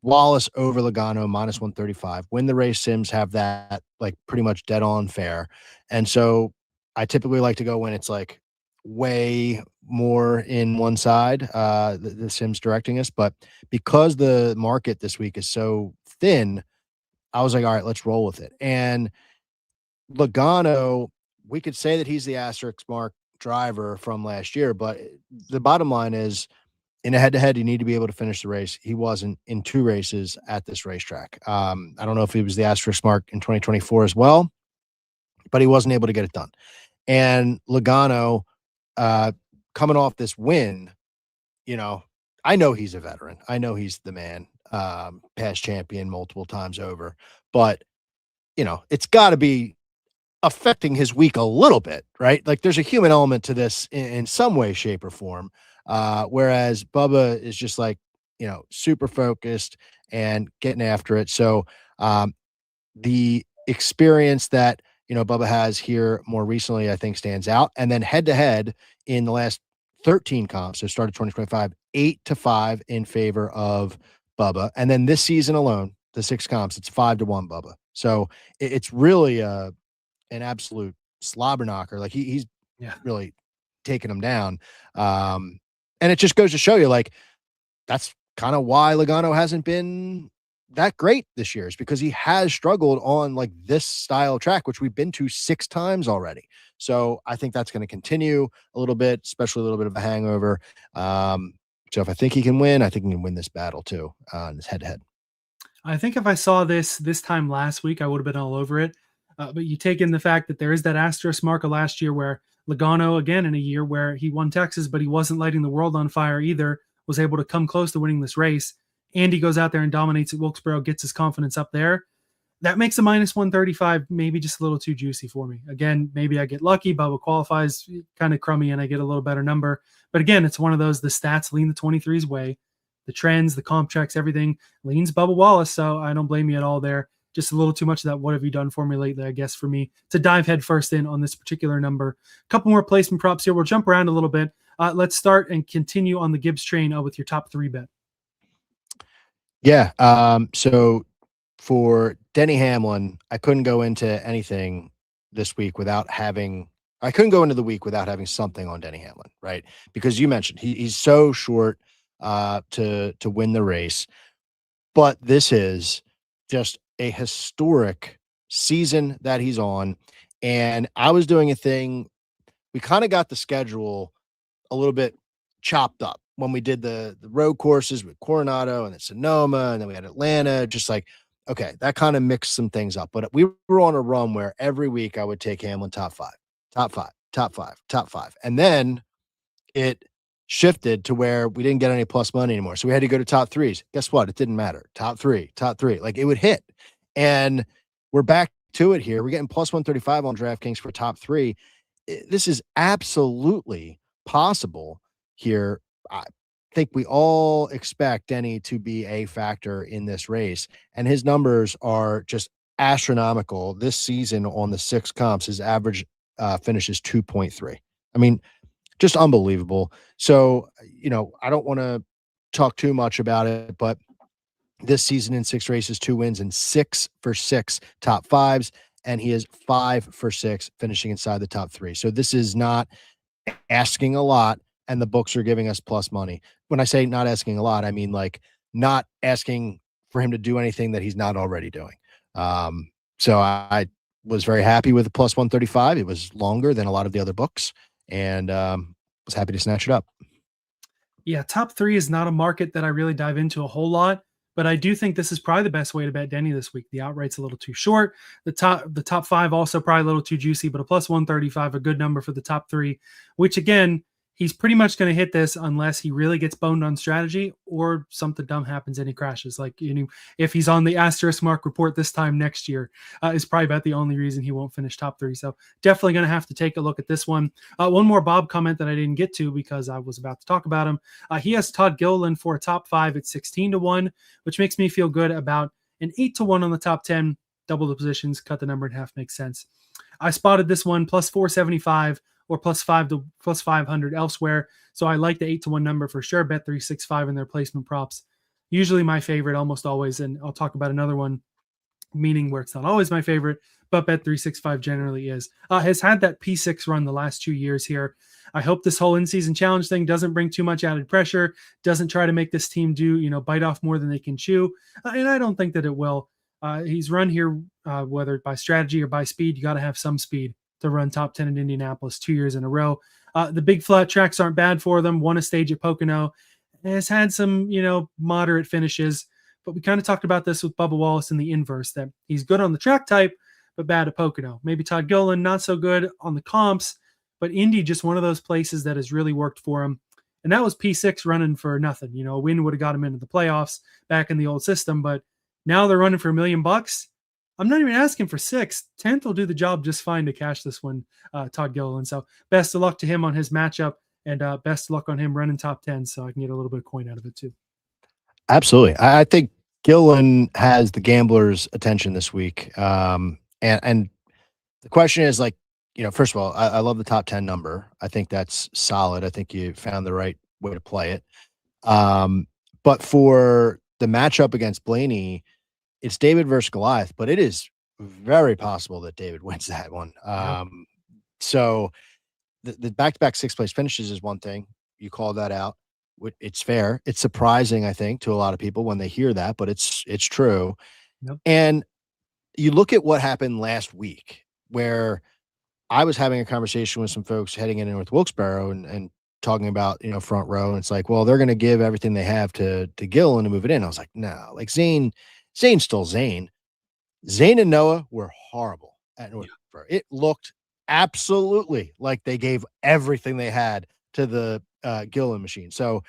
Speaker 3: Wallace over Logano minus 135. Win the race sims have that like pretty much dead on fair. And so I typically like to go when it's like way more in one side, the sims directing us. But because the market this week is so thin, I was like, all right, let's roll with it. And Logano, we could say that he's the asterisk mark driver from last year, but the bottom line is, in a head-to-head, you need to be able to finish the race. He wasn't in 2 races at this racetrack. I don't know if he was the asterisk mark in 2024 as well, but he wasn't able to get it done. And Logano, coming off this win, I know he's a veteran. I know he's the man, past champion multiple times over. But, it's got to be affecting his week a little bit, right? Like there's a human element to this in some way, shape, or form. Whereas Bubba is just like, super focused and getting after it. So the experience that, Bubba has here more recently, I think stands out. And then head to head in the last 13 comps, so started 2025, 8-5 in favor of Bubba. And then this season alone, the 6 comps, it's 5-1 Bubba. So it's really an absolute slobber knocker. Like he's really taking him down. And it just goes to show you, like, that's kind of why Logano hasn't been that great this year, is because he has struggled on like this style of track, which we've been to 6 times already. So I think that's going to continue a little bit, especially a little bit of a hangover. So if I think he can win, I think he can win this battle too, in this head-to-head.
Speaker 1: I think if I saw this time last week, I would have been all over it. But you take in the fact that there is that asterisk mark of last year where Logano, again, in a year where he won Texas, but he wasn't lighting the world on fire either, was able to come close to winning this race. And he goes out there and dominates at Wilkesboro, gets his confidence up there. That makes a minus 135 maybe just a little too juicy for me. Again, maybe I get lucky. Bubba qualifies kind of crummy and I get a little better number. But again, it's one of those, the stats lean the 23's way. The trends, the comp checks, everything leans Bubba Wallace. So I don't blame you at all there. Just a little too much of that what have you done for me lately, I guess, for me to dive head first in on this particular number. A couple more placement props here. We'll jump around a little bit. Let's start and continue on the Gibbs train with your top 3 bet.
Speaker 3: Yeah. So for Denny Hamlin, I couldn't go into anything this week without having something on Denny Hamlin, right? Because you mentioned he's so short to win the race, but this is just a historic season that he's on. And I was doing a thing. We kind of got the schedule a little bit chopped up when we did the road courses with Coronado and then Sonoma, and then we had Atlanta, just like, okay, that kind of mixed some things up. But we were on a run where every week I would take Hamlin top 5. And then it shifted to where we didn't get any plus money anymore. So we had to go to top 3s. Guess what? It didn't matter. Top three. Like it would hit. And we're back to it here. We're getting plus 135 on DraftKings for top 3. This is absolutely possible here. I think we all expect Denny to be a factor in this race, and his numbers are just astronomical. This season on the 6 comps, his average finish is 2.3. I mean, just unbelievable. So, I don't want to talk too much about it, but this season in 6 races, 2 wins and 6 for 6 top 5s. And he is 5 for 6 finishing inside the top 3. So this is not asking a lot, and the books are giving us plus money. When I say not asking a lot, I mean like not asking for him to do anything that he's not already doing. So I was very happy with the plus 135. It was longer than a lot of the other books, and was happy to snatch it up.
Speaker 1: Yeah, top 3 is not a market that I really dive into a whole lot, but I do think this is probably the best way to bet Denny this week. The outright's a little too short. The top 5 also probably a little too juicy, but a plus 135, a good number for the top 3, which again, he's pretty much going to hit this unless he really gets boned on strategy or something dumb happens and he crashes. Like, if he's on the asterisk mark report this time next year, is probably about the only reason he won't finish top 3. So definitely going to have to take a look at this one. One more Bob comment that I didn't get to because I was about to talk about him. He has Todd Gilliland for a top 5 at 16-1, which makes me feel good about an 8-1 on the top 10. Double the positions, cut the number in half, makes sense. I spotted this one plus 475 or plus 500 elsewhere. So I like the 8-1 number for sure. Bet 365 in their placement props. Usually my favorite, almost always. And I'll talk about another one, meaning where it's not always my favorite, but Bet 365 generally is. Has had that P6 run the last 2 years here. I hope this whole in-season challenge thing doesn't bring too much added pressure, doesn't try to make this team bite off more than they can chew. And I don't think that it will. He's run here, whether by strategy or by speed, you got to have some speed to run top 10 in Indianapolis 2 years in a row. The big flat tracks aren't bad for them. Won a stage at Pocono. Has had some, moderate finishes. But we kind of talked about this with Bubba Wallace in the inverse, that he's good on the track type, but bad at Pocono. Maybe Todd Gilliland, not so good on the comps, but Indy just one of those places that has really worked for him. And that was P6 running for nothing. A win would have got him into the playoffs back in the old system, but now they're running for $1 million. I'm not even asking for 6. 10th will do the job just fine to cash this one, Todd Gilliland. So best of luck to him on his matchup, and best of luck on him running top 10 so I can get a little bit of coin out of it too.
Speaker 3: Absolutely. I think Gilliland has the gamblers' attention this week. And the question is, first of all, I love the top 10 number. I think that's solid. I think you found the right way to play it. But for the matchup against Blaney, it's David versus Goliath, but it is very possible that David wins that one. So the back-to-back 6th place finishes is one thing. You call that out. It's fair. It's surprising, I think, to a lot of people when they hear that, but it's true.
Speaker 1: Yep.
Speaker 3: And you look at what happened last week, where I was having a conversation with some folks heading in with Wilkesboro and talking about, front row. And it's like, well, they're going to give everything they have to Gilliland to move it in. I was like, no, Zane's still Zane. Zane and Noah were horrible at Wilkesboro. It looked absolutely like they gave everything they had to the Gilliland machine. So,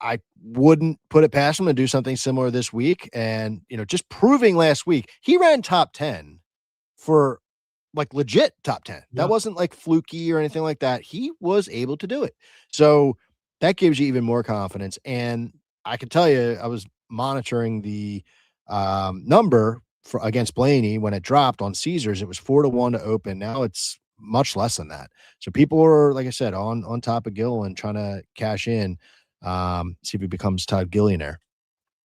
Speaker 3: I wouldn't put it past him to do something similar this week. And, just proving last week, he ran top 10 for legit top 10. That wasn't fluky or anything like that. He was able to do it. So that gives you even more confidence. And I can tell you, I was monitoring the number for against Blaney when it dropped on Caesars. It was 4-1 to open. Now it's much less than that. So people are, like I said, on top of Gilliland trying to cash in, see if he becomes Todd Gillionaire.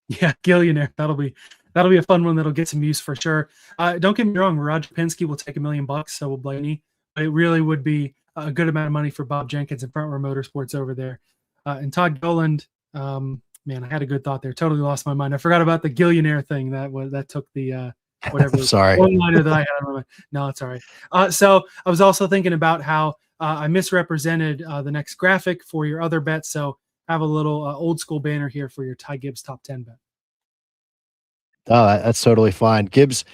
Speaker 1: Yeah, Gillionaire. That'll be a fun one that'll get some use for sure. Don't get me wrong, Roger Penske will take $1 million, so will Blaney. But it really would be a good amount of money for Bob Jenkins and Front Row Motorsports over there. And Todd Gilliland, man, I had a good thought there. Totally lost my mind. I forgot about the Gillionaire thing. That took the whatever.
Speaker 3: Sorry.
Speaker 1: One-liner that I had on my mind. No, it's all right. So I was also thinking about how I misrepresented the next graphic for your other bets. So have a little old school banner here for your Ty Gibbs top 10 bet.
Speaker 3: Oh, that's totally fine. Gibbs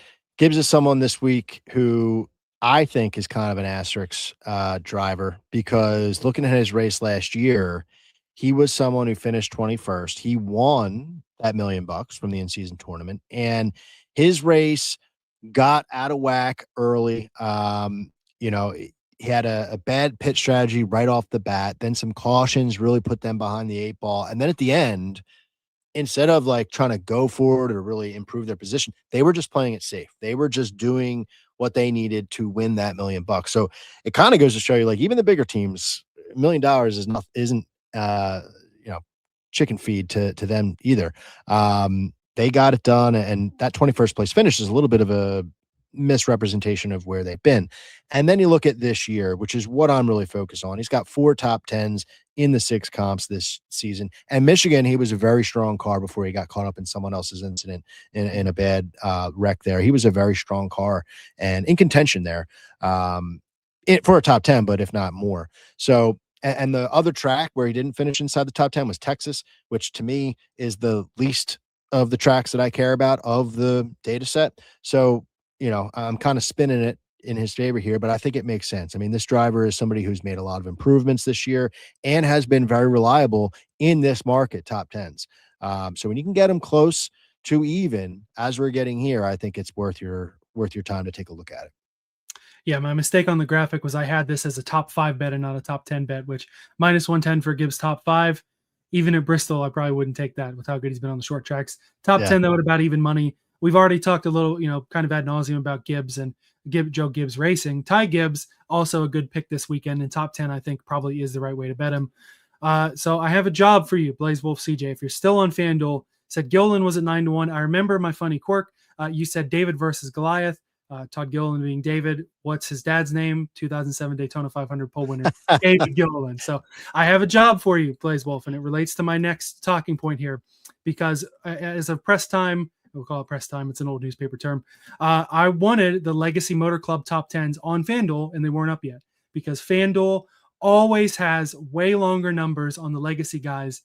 Speaker 3: is someone this week who I think is kind of an asterisk driver, because looking at his race last year, he was someone who finished 21st. He won that $1 million from the in-season tournament, and his race got out of whack early. He had a bad pit strategy right off the bat. Then some cautions really put them behind the 8 ball. And then at the end, instead of trying to go forward or really improve their position, they were just playing it safe. They were just doing what they needed to win that $1 million. So it kind of goes to show you, even the bigger teams, $1 million isn't chicken feed to them either. They got it done, and that 21st place finish is a little bit of a misrepresentation of where they've been. And then you look at this year, which is what I'm really focused on. He's got 4 top 10s in the 6 comps this season. And Michigan, he was a very strong car before he got caught up in someone else's incident in a bad wreck there. He was a very strong car and in contention there for a top 10, but if not more. So, and the other track where he didn't finish inside the top 10 was Texas, which to me is the least of the tracks that I care about of the data set. So, I'm kind of spinning it in his favor here, but I think it makes sense. I mean, this driver is somebody who's made a lot of improvements this year and has been very reliable in this market, top 10s. So when you can get him close to even as we're getting here, I think it's worth your time to take a look at it.
Speaker 1: Yeah, my mistake on the graphic was I had this as a top 5 bet and not a top 10 bet, which -110 for Gibbs top 5. Even at Bristol, I probably wouldn't take that with how good he's been on the short tracks. Top 10, though, at about even money. We've already talked a little, kind of ad nauseum about Gibbs and Joe Gibbs Racing. Ty Gibbs, also a good pick this weekend. And top 10, I think, probably is the right way to bet him. So I have a job for you, Blaze Wolf CJ. If you're still on FanDuel, said Gilliland was at 9-1. I remember my funny quirk. You said David versus Goliath. Todd Gilliland being David. What's his dad's name? 2007 Daytona 500 pole winner, David Gilliland. So I have a job for you, Blaze Wolf, and it relates to my next talking point here, because as of press time, we'll call it press time. It's an old newspaper term. I wanted the Legacy Motor Club top 10s on FanDuel, and they weren't up yet because FanDuel always has way longer numbers on the Legacy guys.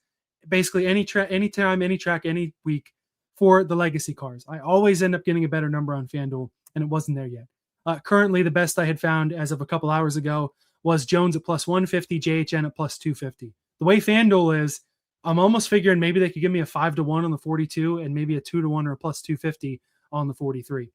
Speaker 1: Basically, anytime, any track, any week for the Legacy cars. I always end up getting a better number on FanDuel, and it wasn't there yet. Currently, the best I had found as of a couple hours ago was Jones at +150, JHN at +250. The way FanDuel is, I'm almost figuring maybe they could give me a 5-1 on the 42 and maybe a 2-1 or a +250 on the 43.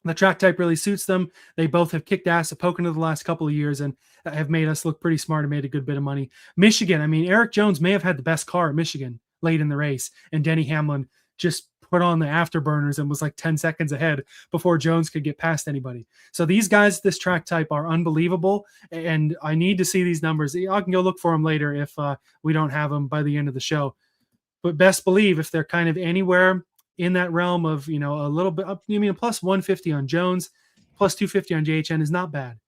Speaker 1: The track type really suits them. They both have kicked ass at Pocono the last couple of years and have made us look pretty smart and made a good bit of money. Michigan, I mean, Erik Jones may have had the best car at Michigan late in the race, and Denny Hamlin just put on the afterburners and was like 10 seconds ahead before Jones could get past anybody. So these guys, this track type, are unbelievable, and I need to see these numbers. I can go look for them later if we don't have them by the end of the show. But best believe if they're kind of anywhere in that realm of, a little bit up, a +150 on Jones, +250 on JHN is not bad.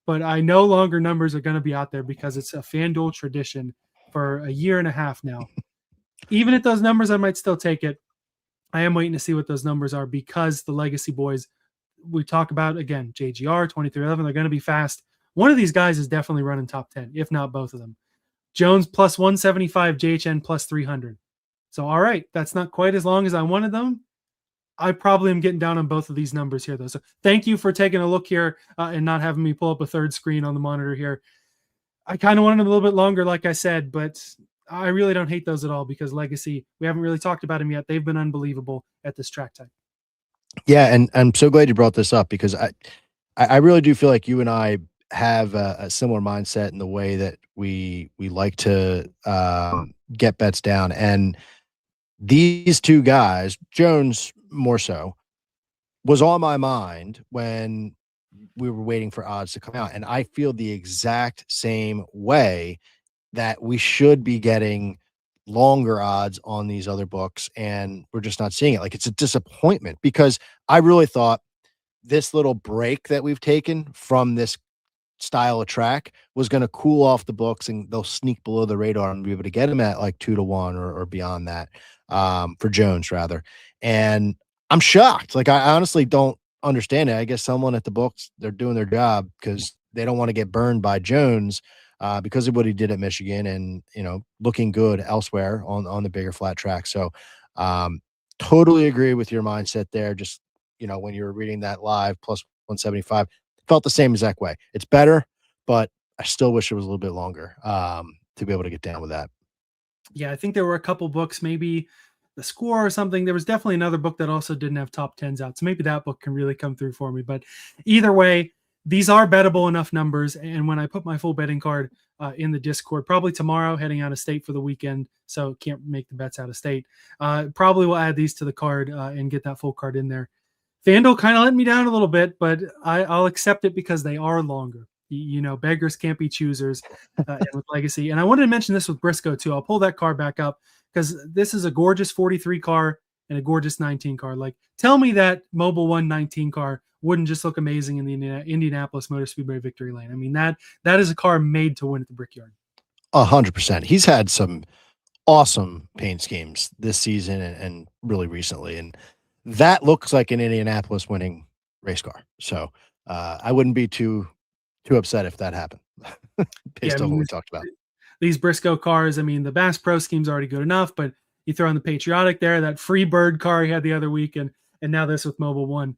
Speaker 1: But I no longer numbers are going to be out there because it's a FanDuel tradition for a year and a half now. Even at those numbers, I might still take it. I am waiting to see what those numbers are because the Legacy boys, we talk about, again, JGR, 2311, they're going to be fast. One of these guys is definitely running top 10, if not both of them. Jones +175, JHN +300. So, all right, that's not quite as long as I wanted them. I probably am getting down on both of these numbers here, though. So thank you for taking a look here and not having me pull up a third screen on the monitor here. I kind of wanted them a little bit longer, like I said, but I really don't hate those at all because Legacy, we haven't really talked about them yet. They've been unbelievable at this track type.
Speaker 3: Yeah, and I'm so glad you brought this up because I really do feel like you and I have a similar mindset in the way that we like to get bets down. And these two guys, Jones more so, was on my mind when we were waiting for odds to come out. And I feel the exact same way that we should be getting longer odds on these other books, and we're just not seeing it. Like, it's a disappointment because I really thought this little break that we've taken from this style of track was going to cool off the books and they'll sneak below the radar and be able to get them at like 2-1 or beyond that for Jones rather. And I'm shocked. Like, I honestly don't understand it. I guess someone at the books, they're doing their job because they don't want to get burned by Jones because of what he did at Michigan and, looking good elsewhere on the bigger flat track. So totally agree with your mindset there. Just, when you were reading that live +175, felt the same exact way. It's better, but I still wish it was a little bit longer to be able to get down with that.
Speaker 1: Yeah, I think there were a couple books, maybe theScore or something. There was definitely another book that also didn't have top 10s out. So maybe that book can really come through for me. But either way, these are bettable enough numbers. And when I put my full betting card in the Discord, probably tomorrow, heading out of state for the weekend, so can't make the bets out of state, probably will add these to the card and get that full card in there. FanDuel kind of let me down a little bit, but I'll accept it because they are longer. Beggars can't be choosers with Legacy. And I wanted to mention this with Briscoe too. I'll pull that car back up because this is a gorgeous 43 car and a gorgeous 19 car. Like, tell me that Mobile One 19 car wouldn't just look amazing in the Indianapolis Motor Speedway victory lane. I mean, that is a car made to win at the Brickyard.
Speaker 3: 100%. He's had some awesome paint schemes this season and really recently. And that looks like an Indianapolis winning race car. So I wouldn't be too upset if that happened based on what we talked about.
Speaker 1: These Briscoe cars, I mean, the Bass Pro scheme's already good enough, but you throw in the Patriotic there, that Free Bird car he had the other week, and now this with Mobile One.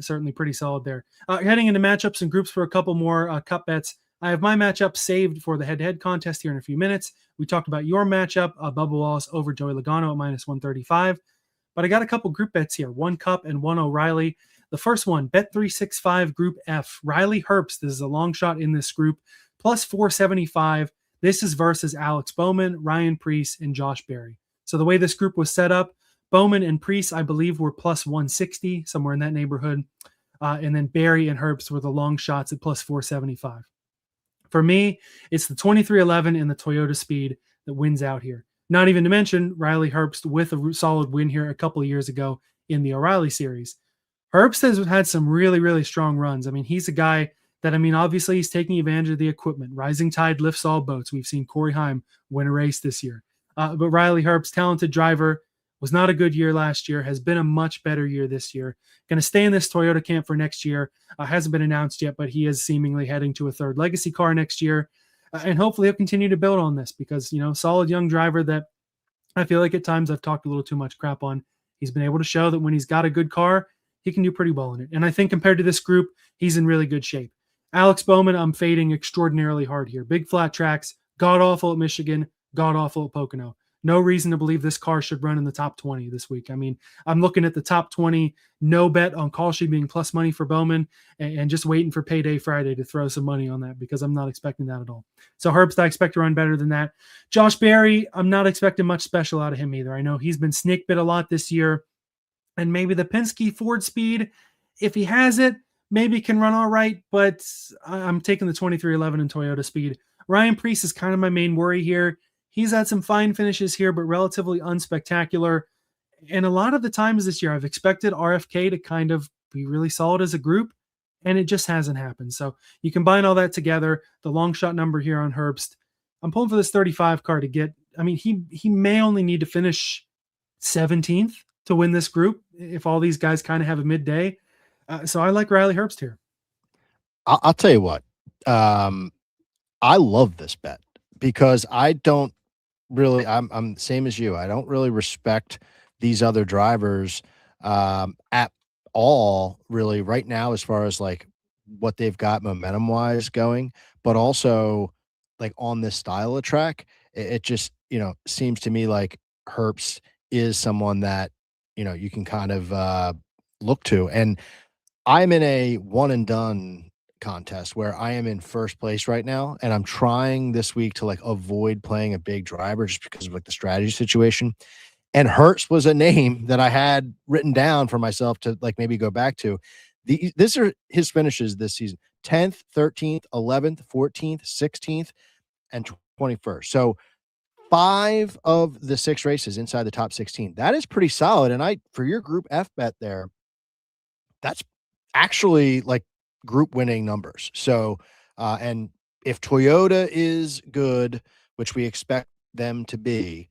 Speaker 1: Certainly pretty solid there. Heading into matchups and groups for a couple more cup bets. I have my matchup saved for the head-to-head contest here in a few minutes. We talked about your matchup, Bubba Wallace over Joey Logano at -135. But I got a couple group bets here, one Cup and one O'Reilly. The first one, Bet365 Group F. Riley Herbst, this is a long shot in this group, +475. This is versus Alex Bowman, Ryan Preece, and Josh Berry. So the way this group was set up, Bowman and Preece, I believe, were +160, somewhere in that neighborhood. And then Berry and Herbst were the long shots at +475. For me, it's the 2311 and the Toyota Speed that wins out here. Not even to mention Riley Herbst with a solid win here a couple of years ago in the O'Reilly series. Herbst has had some really, really strong runs. I mean, he's a guy that, I mean, obviously he's taking advantage of the equipment. Rising tide lifts all boats. We've seen Corey Heim win a race this year. But Riley Herbst, talented driver, was not a good year last year, has been a much better year this year. Going to stay in this Toyota camp for next year. Hasn't been announced yet, but he is seemingly heading to a third legacy car next year. And hopefully he'll continue to build on this because, you know, solid young driver that I feel like at times I've talked a little too much crap on. He's been able to show that when he's got a good car, he can do pretty well in it. And I think compared to this group, he's in really good shape. Alex Bowman, I'm fading extraordinarily hard here. Big flat tracks, god-awful at Michigan, god-awful at Pocono. No reason to believe this car should run in the top 20 this week. I mean, I'm looking at the top 20, no bet on call sheet being plus money for Bowman and just waiting for payday Friday to throw some money on that because I'm not expecting that at all. So Herbst, I expect to run better than that. Josh Berry, I'm not expecting much special out of him either. I know he's been snake bit a lot this year, and maybe the Penske Ford Speed, if he has it, maybe can run all right, but I'm taking the 2311 and Toyota Speed. Ryan Preece is kind of my main worry here. He's had some fine finishes here, but relatively unspectacular. And a lot of the times this year, I've expected RFK to kind of be really solid as a group, and it just hasn't happened. So you combine all that together, the long shot number here on Herbst, I'm pulling for this 35 car to get, I mean, he may only need to finish 17th to win this group if all these guys kind of have a midday. So I like Riley Herbst here.
Speaker 3: I'll tell you what, I love this bet because I don't really, I'm the same as you. I don't really respect these other drivers at all really right now as far as like what they've got momentum wise going, but also like on this style of track, it just, you know, seems to me like Herbst is someone that, you know, you can kind of look to. And I'm in a one and done contest where I am in first place right now, and I'm trying this week to like avoid playing a big driver just because of like the strategy situation. And Herbst was a name that I had written down for myself to like maybe go back to. These are his finishes this season: 10th, 13th, 11th, 14th, 16th, and 21st. So 5 of the 6 races inside the top 16. That is pretty solid. And for your Group F bet there, that's actually like group winning numbers. So, and if Toyota is good, which we expect them to be,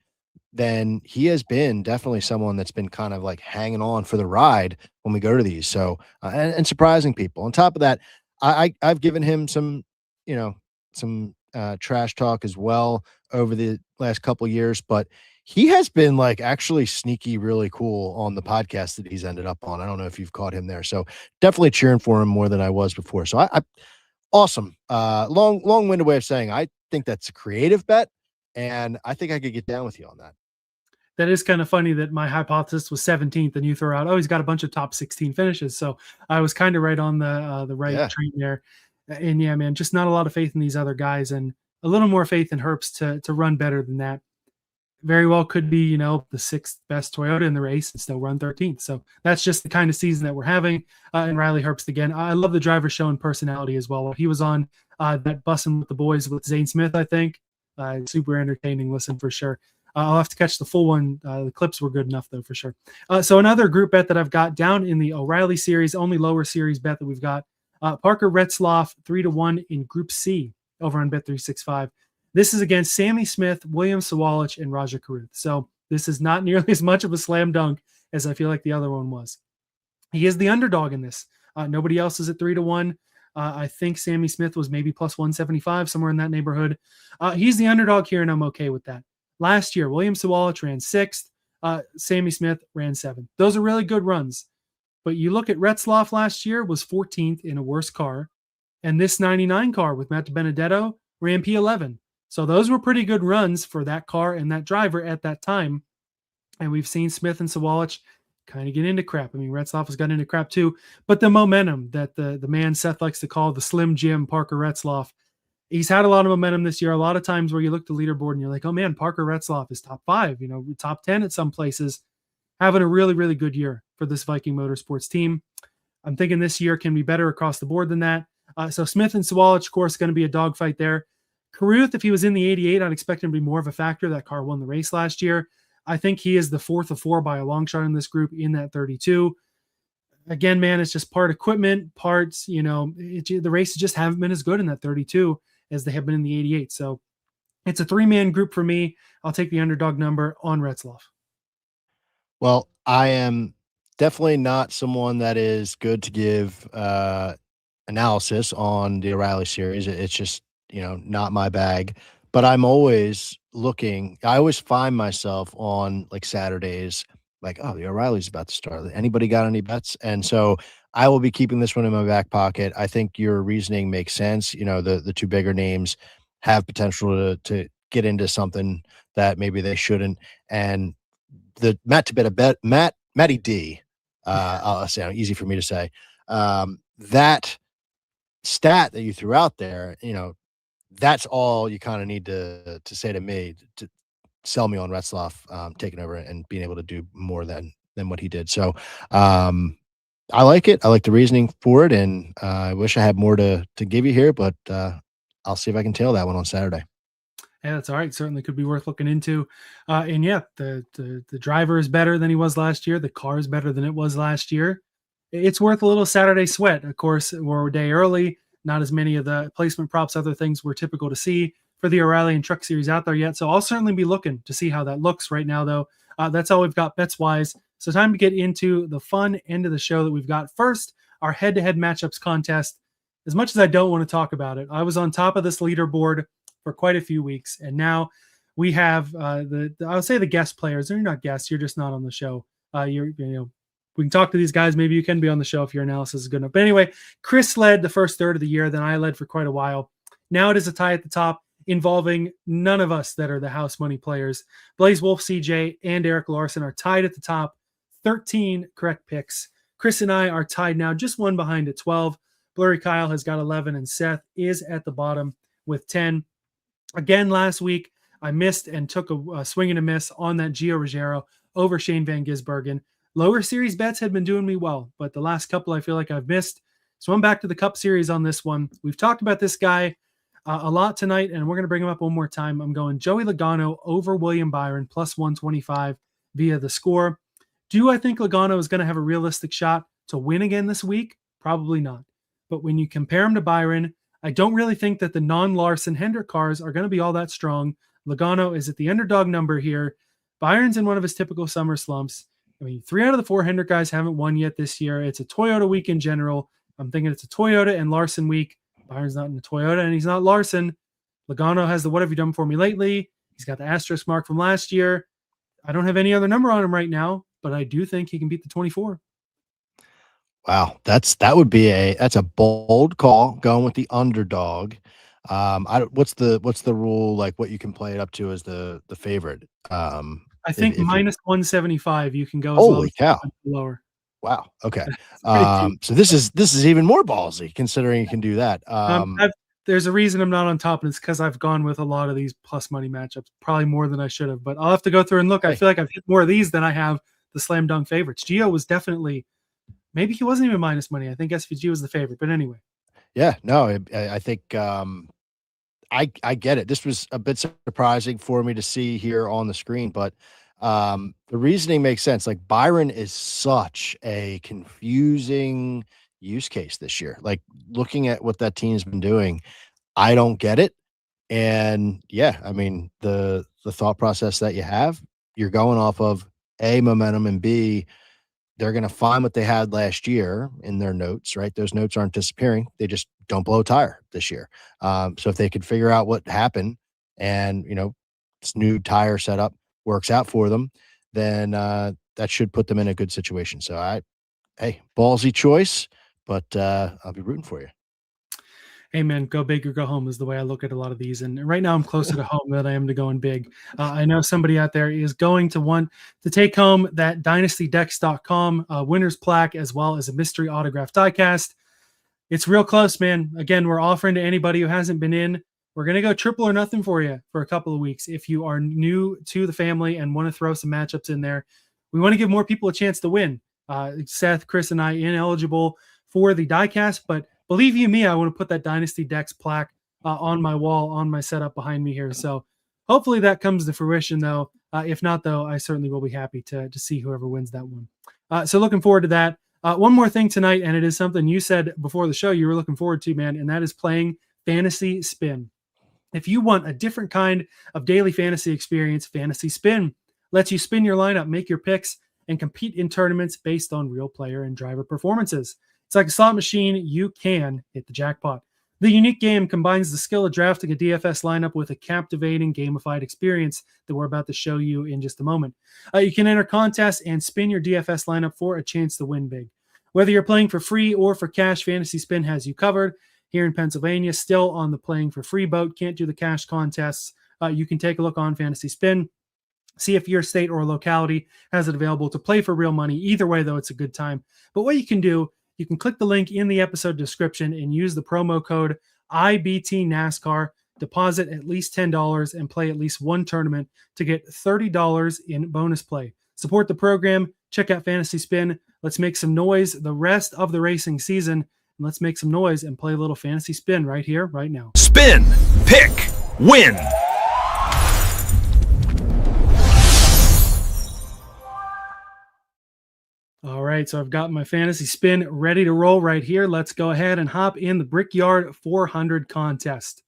Speaker 3: then he has been definitely someone that's been kind of like hanging on for the ride when we go to these. So, and surprising people. On top of that, I've given him some, you know, some trash talk as well over the last couple of years, but he has been like actually sneaky, really cool on the podcast that he's ended up on. I don't know if you've caught him there. So definitely cheering for him more than I was before. So I awesome. Long-winded way of saying, I think that's a creative bet. And I think I could get down with you on that.
Speaker 1: That is kind of funny that my hypothesis was 17th and you throw out, oh, he's got a bunch of top 16 finishes. So I was kind of right on the right train there. And yeah, man, just not a lot of faith in these other guys and a little more faith in Herbst to run better than that. Very well could be, you know, the 6th best Toyota in the race and still run 13th. So that's just the kind of season that we're having. And Riley Herbst again, I love the driver showing personality as well. He was on that Bussin' with the Boys with Zane Smith, I think. Super entertaining listen for sure. I'll have to catch the full one. The clips were good enough though, for sure. So another group bet that I've got down in the O'Reilly series, only lower series bet that we've got, Parker Retzlaff 3-1 in Group C over on Bet365. This is against Sammy Smith, William Sawalich, and Raja Karuth. So this is not nearly as much of a slam dunk as I feel like the other one was. He is the underdog in this. Nobody else is at 3-1. I think Sammy Smith was maybe plus 175, somewhere in that neighborhood. He's the underdog here, and I'm okay with that. Last year, William Sawalich ran 6th. Sammy Smith ran 7th. Those are really good runs. But you look at Retzlaff last year was 14th in a worse car. And this 99 car with Matt Benedetto ran P11. So those were pretty good runs for that car and that driver at that time. And we've seen Smith and Sawalich kind of get into crap. I mean, Retzlaff has got into crap too. But the momentum that the man Seth likes to call the Slim Jim Parker Retzlaff, he's had a lot of momentum this year. A lot of times where you look at the leaderboard and you're like, oh man, Parker Retzlaff is top 5, top 10 at some places, having a really, really good year for this Viking Motorsports team. I'm thinking this year can be better across the board than that. So Smith and Sawalich, of course, going to be a dogfight there. Karuth, if he was in the 88, I'd expect him to be more of a factor. That car won the race last year. I think he is the 4th of 4 by a long shot in this group in that 32. Again, man, it's just part equipment, parts, the races just haven't been as good in that 32 as they have been in the 88. So it's a 3-man group for me. I'll take the underdog number on Retzlaff.
Speaker 3: Well, I am definitely not someone that is good to give analysis on the O'Reilly series. It's just, not my bag. But I'm always looking. I always find myself on like Saturdays, like, oh, the O'Reilly's about to start. Anybody got any bets? And so I will be keeping this one in my back pocket. I think your reasoning makes sense. The two bigger names have potential to get into something that maybe they shouldn't. And the Matty D, I'll say, easy for me to say, that stat that you threw out there, that's all you kind of need to say to me to sell me on Retzlaff taking over and being able to do more than what he did. So I like it. I like the reasoning for it, and I wish I had more to give you here, but I'll see if I can tail that one on Saturday.
Speaker 1: Yeah, that's all right. Certainly could be worth looking into. And yeah, the driver is better than he was last year. The car is better than it was last year. It's worth a little Saturday sweat. Of course, we're a day early. Not as many of the placement props, other things we're typical to see for the O'Reilly and Truck Series out there yet. So I'll certainly be looking to see how that looks right now, though. That's all we've got bets-wise. So time to get into the fun end of the show that we've got. First, our head-to-head matchups contest. As much as I don't want to talk about it, I was on top of this leaderboard for quite a few weeks, and now we have I would say the guest players. You're not guests, you're just not on the show. We can talk to these guys. Maybe you can be on the show if your analysis is good enough. But anyway, Chris led the first third of the year. Then I led for quite a while. Now it is a tie at the top involving none of us that are the house money players. Blaze Wolf, CJ, and Erik Larson are tied at the top. 13 correct picks. Chris and I are tied now, just one behind at 12. Blurry Kyle has got 11, and Seth is at the bottom with 10. Again, last week, I missed and took a swing and a miss on that Gio Ruggiero over Shane Van Gisbergen. Lower series bets had been doing me well, but the last couple I feel like I've missed. So I'm back to the Cup Series on this one. We've talked about this guy a lot tonight, and we're going to bring him up one more time. I'm going Joey Logano over William Byron, plus 125 via theScore. Do I think Logano is going to have a realistic shot to win again this week? Probably not. But when you compare him to Byron, I don't really think that the non-Larson Hendrick cars are going to be all that strong. Logano is at the underdog number here. Byron's in one of his typical summer slumps. I mean, 3 out of the 4 Hendrick guys haven't won yet this year. It's a Toyota week in general. I'm thinking it's a Toyota and Larson week. Byron's not in the Toyota, and he's not Larson. Logano has the what have you done for me lately. He's got the asterisk mark from last year. I don't have any other number on him right now, but I do think he can beat the 24.
Speaker 3: Wow, that's a bold call going with the underdog. What's the rule, like what you can play it up to as the favorite?
Speaker 1: I think minus 175 you can go as
Speaker 3: holy cow
Speaker 1: lower.
Speaker 3: Wow. Okay. So this is even more ballsy considering you can do that.
Speaker 1: There's a reason I'm not on top, and it's because I've gone with a lot of these plus money matchups, probably more than I should have, but I'll have to go through and look. I feel like I've hit more of these than I have the slam dunk favorites. Gio was definitely, maybe he wasn't even minus money. I think SVG was the favorite, but anyway.
Speaker 3: Yeah, no, I think I get it. This was a bit surprising for me to see here on the screen, but the reasoning makes sense. Like Byron is such a confusing use case this year. Like looking at what that team's been doing, I don't get it. And yeah, I mean, the thought process that you have, you're going off of A, momentum, and B, they're going to find what they had last year in their notes, right? Those notes aren't disappearing. They just don't blow a tire this year. So if they could figure out what happened and, this new tire setup works out for them, then that should put them in a good situation. So hey, ballsy choice, but I'll be rooting for you.
Speaker 1: Hey man, go big or go home is the way I look at a lot of these. And right now I'm closer to home than I am to going big. I know somebody out there is going to want to take home that dynastydex.com winner's plaque as well as a mystery autograph diecast. It's real close, man. Again, we're offering to anybody who hasn't been in. We're going to go triple or nothing for you for a couple of weeks. If you are new to the family and want to throw some matchups in there, we want to give more people a chance to win. Seth, Chris, and I ineligible for the diecast, but believe you me, I want to put that Dynasty Dex plaque on my wall, on my setup behind me here. So hopefully that comes to fruition, though. If not, though, I certainly will be happy to see whoever wins that one. So looking forward to that. One more thing tonight, and it is something you said before the show you were looking forward to, man, and that is playing Fantasy Spin. If you want a different kind of daily fantasy experience, Fantasy Spin lets you spin your lineup, make your picks, and compete in tournaments based on real player and driver performances. It's like a slot machine. You can hit the jackpot. The unique game combines the skill of drafting a DFS lineup with a captivating gamified experience that we're about to show you in just a moment. You can enter contests and spin your DFS lineup for a chance to win big. Whether you're playing for free or for cash, Fantasy Spin has you covered. Here in Pennsylvania, still on the playing for free boat, can't do the cash contests. You can take a look on Fantasy Spin. See if your state or locality has it available to play for real money. Either way, though, it's a good time. But what you can do, you can click the link in the episode description and use the promo code IBTNASCAR, deposit at least $10, and play at least one tournament to get $30 in bonus play. Support the program. Check out Fantasy Spin. Let's make some noise the rest of the racing season. And let's make some noise and play a little Fantasy Spin right here, right now.
Speaker 5: Spin, pick, win.
Speaker 1: All right, so I've got my Fantasy Spin ready to roll right here. Let's go ahead and hop in the Brickyard 400 contest.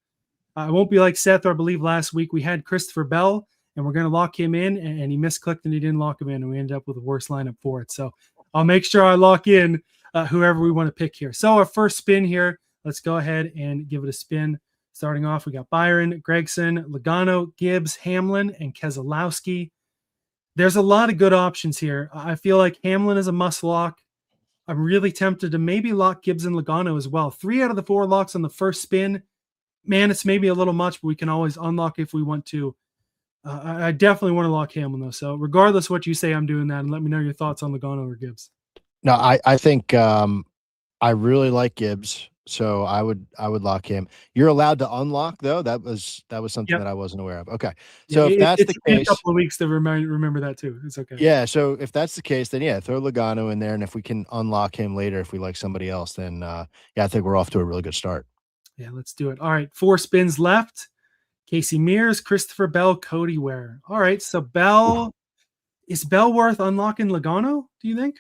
Speaker 1: I won't be like Seth, or I believe last week we had Christopher Bell, and we're going to lock him in, and he misclicked and he didn't lock him in, and we ended up with a worse lineup for it. So I'll make sure I lock in whoever we want to pick here. So our first spin here, let's go ahead and give it a spin. Starting off, we got Byron, Gregson, Logano, Gibbs, Hamlin, and Keselowski. There's a lot of good options here. I feel like Hamlin is a must lock. I'm really tempted to maybe lock Gibbs and Logano as well. 3 out of the 4 locks on the first spin. Man, it's maybe a little much, but we can always unlock if we want to. I definitely want to lock Hamlin, though. So regardless of what you say, I'm doing that. And let me know your thoughts on Logano or Gibbs.
Speaker 3: No, I think I really like Gibbs, so I would lock him. You're allowed to unlock though. That was something that I wasn't aware of. Okay, so if that's the case,
Speaker 1: a couple of weeks to remember that too. It's okay.
Speaker 3: Yeah, so if that's the case, then yeah, throw Logano in there, and if we can unlock him later, if we like somebody else, then I think we're off to a really good start.
Speaker 1: Yeah, let's do it. All right, 4 spins left. Casey Mears, Christopher Bell, Cody Ware. All right, so Bell. Is Bell worth unlocking Logano, do you think?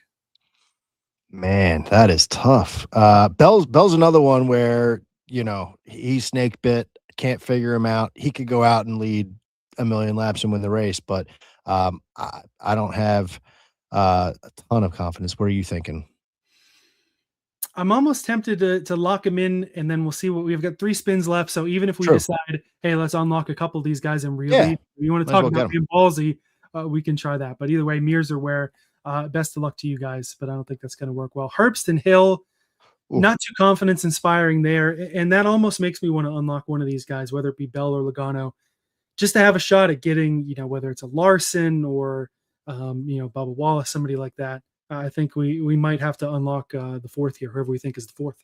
Speaker 3: Man, that is tough. Bell's another one where, he's snake bit, can't figure him out. He could go out and lead a million laps and win the race, but I don't have a ton of confidence. What are you thinking?
Speaker 1: I'm almost tempted to lock him in, and then we'll see what we've got. 3 spins left. So even if we decide, hey, let's unlock a couple of these guys and really, you want to talk about being ballsy, we can try that. But either way, Mears or Ware, best of luck to you guys, but I don't think that's going to work well. Herbst and Hill, not too confidence inspiring there. And that almost makes me want to unlock one of these guys, whether it be Bell or Logano, just to have a shot at getting, whether it's a Larson or, Bubba Wallace, somebody like that. I think we might have to unlock the 4th here, whoever we think is the 4th.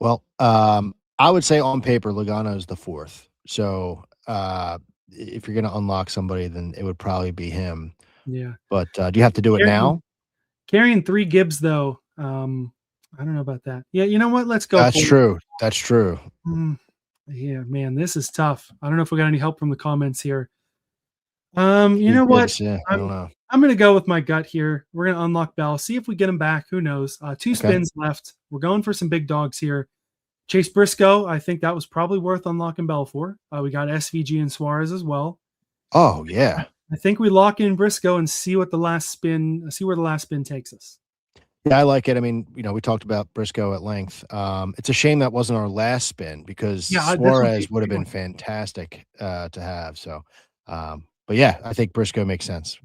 Speaker 3: Well, I would say on paper, Logano is the 4th. So if you're going to unlock somebody, then it would probably be him.
Speaker 1: Yeah.
Speaker 3: But do you have to do it now?
Speaker 1: Carrying 3 Gibbs, though. I don't know about that. Yeah, you know what? Let's go.
Speaker 3: That's true. That's true.
Speaker 1: Yeah, man, this is tough. I don't know if we got any help from the comments here. You know what?
Speaker 3: Yeah, I don't know.
Speaker 1: I'm going to go with my gut here. We're going to unlock Bell, see if we get him back. Who knows? 2 spins left. We're going for some big dogs here. Chase Briscoe, I think that was probably worth unlocking Belfort. We got SVG and Suarez as well.
Speaker 3: Oh yeah.
Speaker 1: I think we lock in Briscoe and see where the last spin takes us.
Speaker 3: Yeah, I like it. I mean, we talked about Briscoe at length. It's a shame that wasn't our last spin because Suarez would have been fantastic to have. So, but yeah, I think Briscoe makes sense.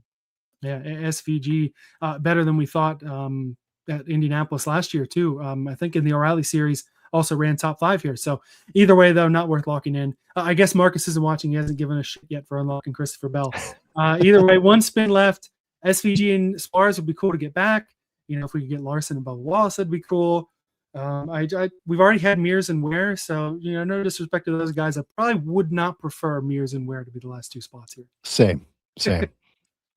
Speaker 1: Yeah, SVG better than we thought at Indianapolis last year too. I think in the O'Reilly series also ran top 5 here. So either way, though, not worth locking in. I guess Marcus isn't watching. He hasn't given a shit yet for unlocking Christopher Bell. Either way, one spin left. SVG and Suarez would be cool to get back. If we could get Larson and Bubba Wallace, that'd be cool. We've already had Mears and Ware, so no disrespect to those guys. I probably would not prefer Mears and Ware to be the last 2 spots here.
Speaker 3: Same.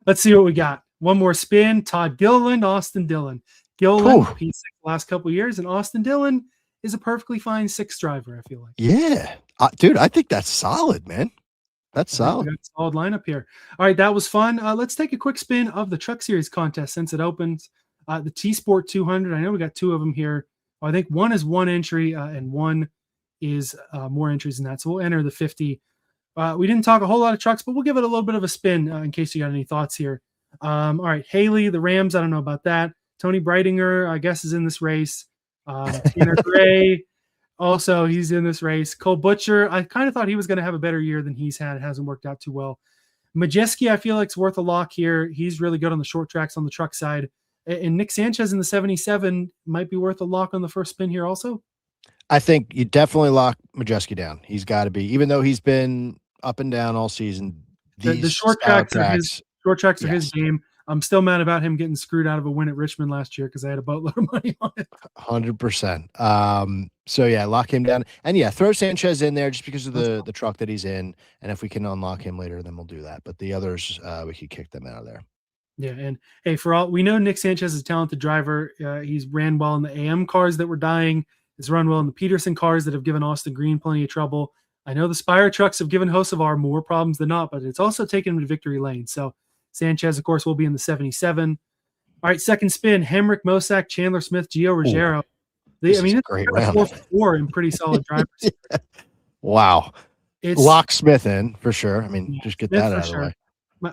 Speaker 1: Let's see what we got. One more spin. Todd Gilliland, Austin Dillon. Gilliland, P6 the last couple of years, and Austin Dillon is a perfectly fine 6 driver, I feel like.
Speaker 3: Yeah. Dude, I think that's solid, man. That's solid.
Speaker 1: We got a solid lineup here. All right, that was fun. Let's take a quick spin of the Truck Series contest since it opens. The T-Sport 200, I know we got 2 of them here. I think one is 1 entry and one is more entries than that. So we'll enter the 50. We didn't talk a whole lot of trucks, but we'll give it a little bit of a spin in case you got any thoughts here. All right, Haley, the Rams, I don't know about that. Tony Breitinger, I guess, is in this race. Tanner Gray, also, he's in this race. Cole Butcher, I kind of thought he was going to have a better year than he's had. It hasn't worked out too well. Majeski, I feel like it's worth a lock here. He's really good on the short tracks on the truck side. And Nick Sanchez in the 77 might be worth a lock on the first spin here also.
Speaker 3: I think you definitely lock Majeski down. He's got to be, even though he's been up and down all season.
Speaker 1: The short tracks are his game. I'm still mad about him getting screwed out of a win at Richmond last year because I had a boatload of money on it.
Speaker 3: 100%. So yeah, lock him down. And yeah, throw Sanchez in there just because of the truck that he's in. And if we can unlock him later, then we'll do that. But the others, we could kick them out of there.
Speaker 1: Yeah, and hey, for all we know, Nick Sanchez is a talented driver. He's ran well in the AM cars that were dying. He's run well in the Peterson cars that have given Austin Green plenty of trouble. I know the Spire trucks have given Hocevar more problems than not, but it's also taken him to victory lane. So Sanchez, of course, will be in the 77. All right, second spin: Hemrick, Mosak, Chandler Smith, Gio Ruggiero. It's a great round. 4 and pretty solid drivers.
Speaker 3: Yeah. Wow, it's lock Smith in for sure. I mean, just get that out of the way.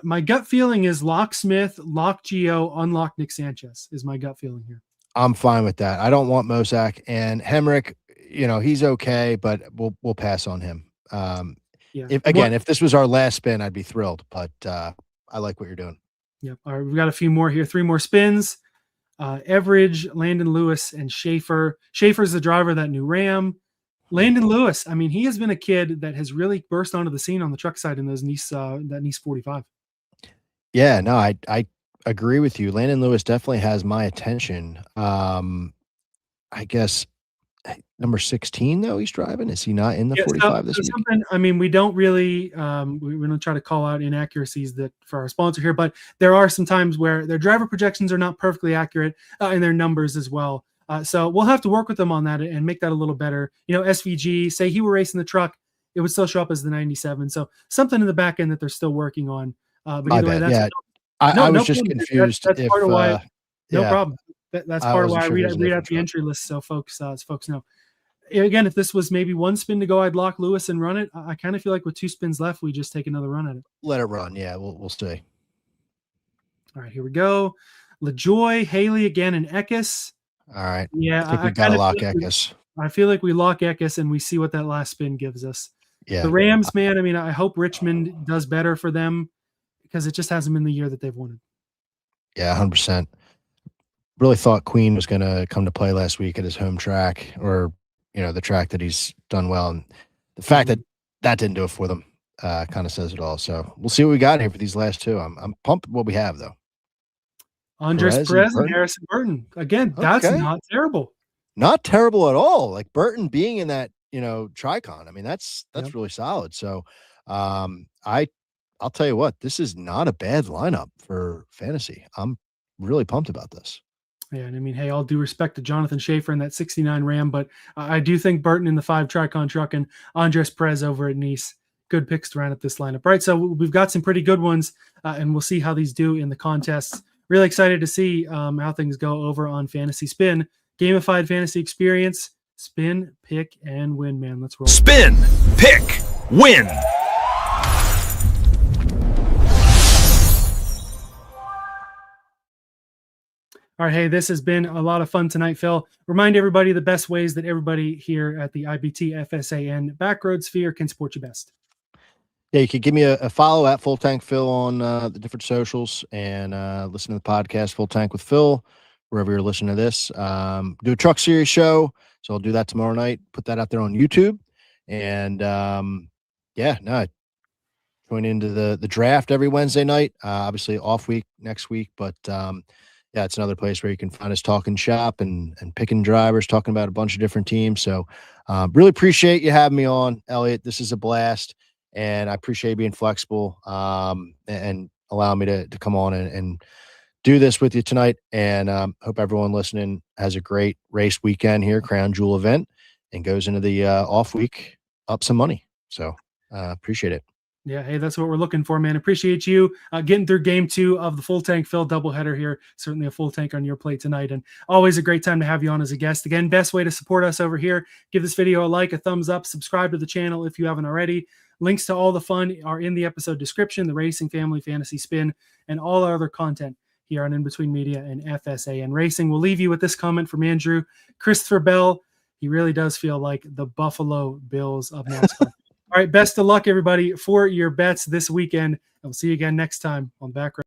Speaker 1: My gut feeling is lock Smith, lock Gio, unlock Nick Sanchez is my gut feeling here.
Speaker 3: I'm fine with that. I don't want Mosak and Hemrick. He's okay, but we'll pass on him. If this was our last spin, I'd be thrilled. But I like what you're doing.
Speaker 1: Yep. All right, we've got a few more here. 3 more spins. Everidge, Landon Lewis, and Schaefer. Schaefer's the driver of that new Ram. Landon Lewis, I mean, he has been a kid that has really burst onto the scene on the truck side in those Nice 45.
Speaker 3: Yeah, no, I agree with you. Landon Lewis definitely has my attention. I guess number 16 though he's driving. Is he not in the 45 this week?
Speaker 1: I mean, we don't really we don't try to call out inaccuracies that for our sponsor here, but there are some times where their driver projections are not perfectly accurate and their numbers as well. So we'll have to work with them on that and make that a little better. SVG, say he were racing the truck, it would still show up as the 97. So something in the back end that they're still working on. But either way, that's
Speaker 3: I was just confused.
Speaker 1: That's part of why. No problem. That's part of why I read out the entry list so folks know. Again, if this was maybe 1 spin to go, I'd lock Lewis and run it. I kind of feel like with 2 spins left, we just take another run at it.
Speaker 3: Let it run. Yeah, we'll stay.
Speaker 1: All right, here we go. LaJoy, Haley again, and Eckes.
Speaker 3: All right.
Speaker 1: Yeah,
Speaker 3: I think we gotta lock Eckes.
Speaker 1: I feel like we lock Eckes and we see what that last spin gives us.
Speaker 3: Yeah.
Speaker 1: The Rams, man. I mean, I hope Richmond does better for them because it just hasn't been the year that they've wanted.
Speaker 3: Yeah, 100%. Really thought Queen was going to come to play last week at his home track, or the track that he's done well, and the fact that didn't do it for them kind of says it all. So we'll see what we got here for these last 2. I'm pumped with what we have though.
Speaker 1: Andres Perez and Harrison Burton. Again, that's not terrible.
Speaker 3: Not terrible at all. Like Burton being in that Tricon. I mean, that's really solid. So I'll tell you what, this is not a bad lineup for fantasy. I'm really pumped about this.
Speaker 1: Yeah, and I mean, hey, all due respect to Jonathan Schaefer in that 69 Ram, but I do think Burton in the 5 Tricon truck and Andres Perez over at Nice, good picks to round up this lineup. Right, so we've got some pretty good ones, and we'll see how these do in the contests. Really excited to see how things go over on Fantasy Spin. Gamified fantasy experience, Spin, pick, and win, man. Let's roll.
Speaker 5: Spin, pick, win.
Speaker 1: All right, hey, this has been a lot of fun tonight, Phil. Remind everybody the best ways that everybody here at the IBT FSAN Backroad Sphere can support you best.
Speaker 3: Yeah, you could give me a follow at Full Tank Phil on the different socials, and listen to the podcast Full Tank with Phil, wherever you're listening to this. Do a Truck Series show, so I'll do that tomorrow night. Put that out there on YouTube. And join into the draft every Wednesday night. Obviously off week next week, but yeah, it's another place where you can find us talking shop and picking drivers, talking about a bunch of different teams. So really appreciate you having me on, Elliot. This is a blast, and I appreciate being flexible and allowing me to come on and do this with you tonight. And hope everyone listening has a great race weekend here, Crown Jewel event, and goes into the off week up some money. So appreciate it.
Speaker 1: Yeah, hey, that's what we're looking for, man. Appreciate you getting through game 2 of the Full Tank Phil doubleheader here. Certainly a full tank on your plate tonight, and always a great time to have you on as a guest. Again, best way to support us over here, give this video a like, a thumbs up, subscribe to the channel if you haven't already. Links to all the fun are in the episode description, the Racing Family Fantasy Spin, and all our other content here on In Between Media and FSAN Racing. We'll leave you with this comment from Andrew. Christopher Bell, he really does feel like the Buffalo Bills of NASCAR. All right, best of luck, everybody, for your bets this weekend. I'll see you again next time on Backroad.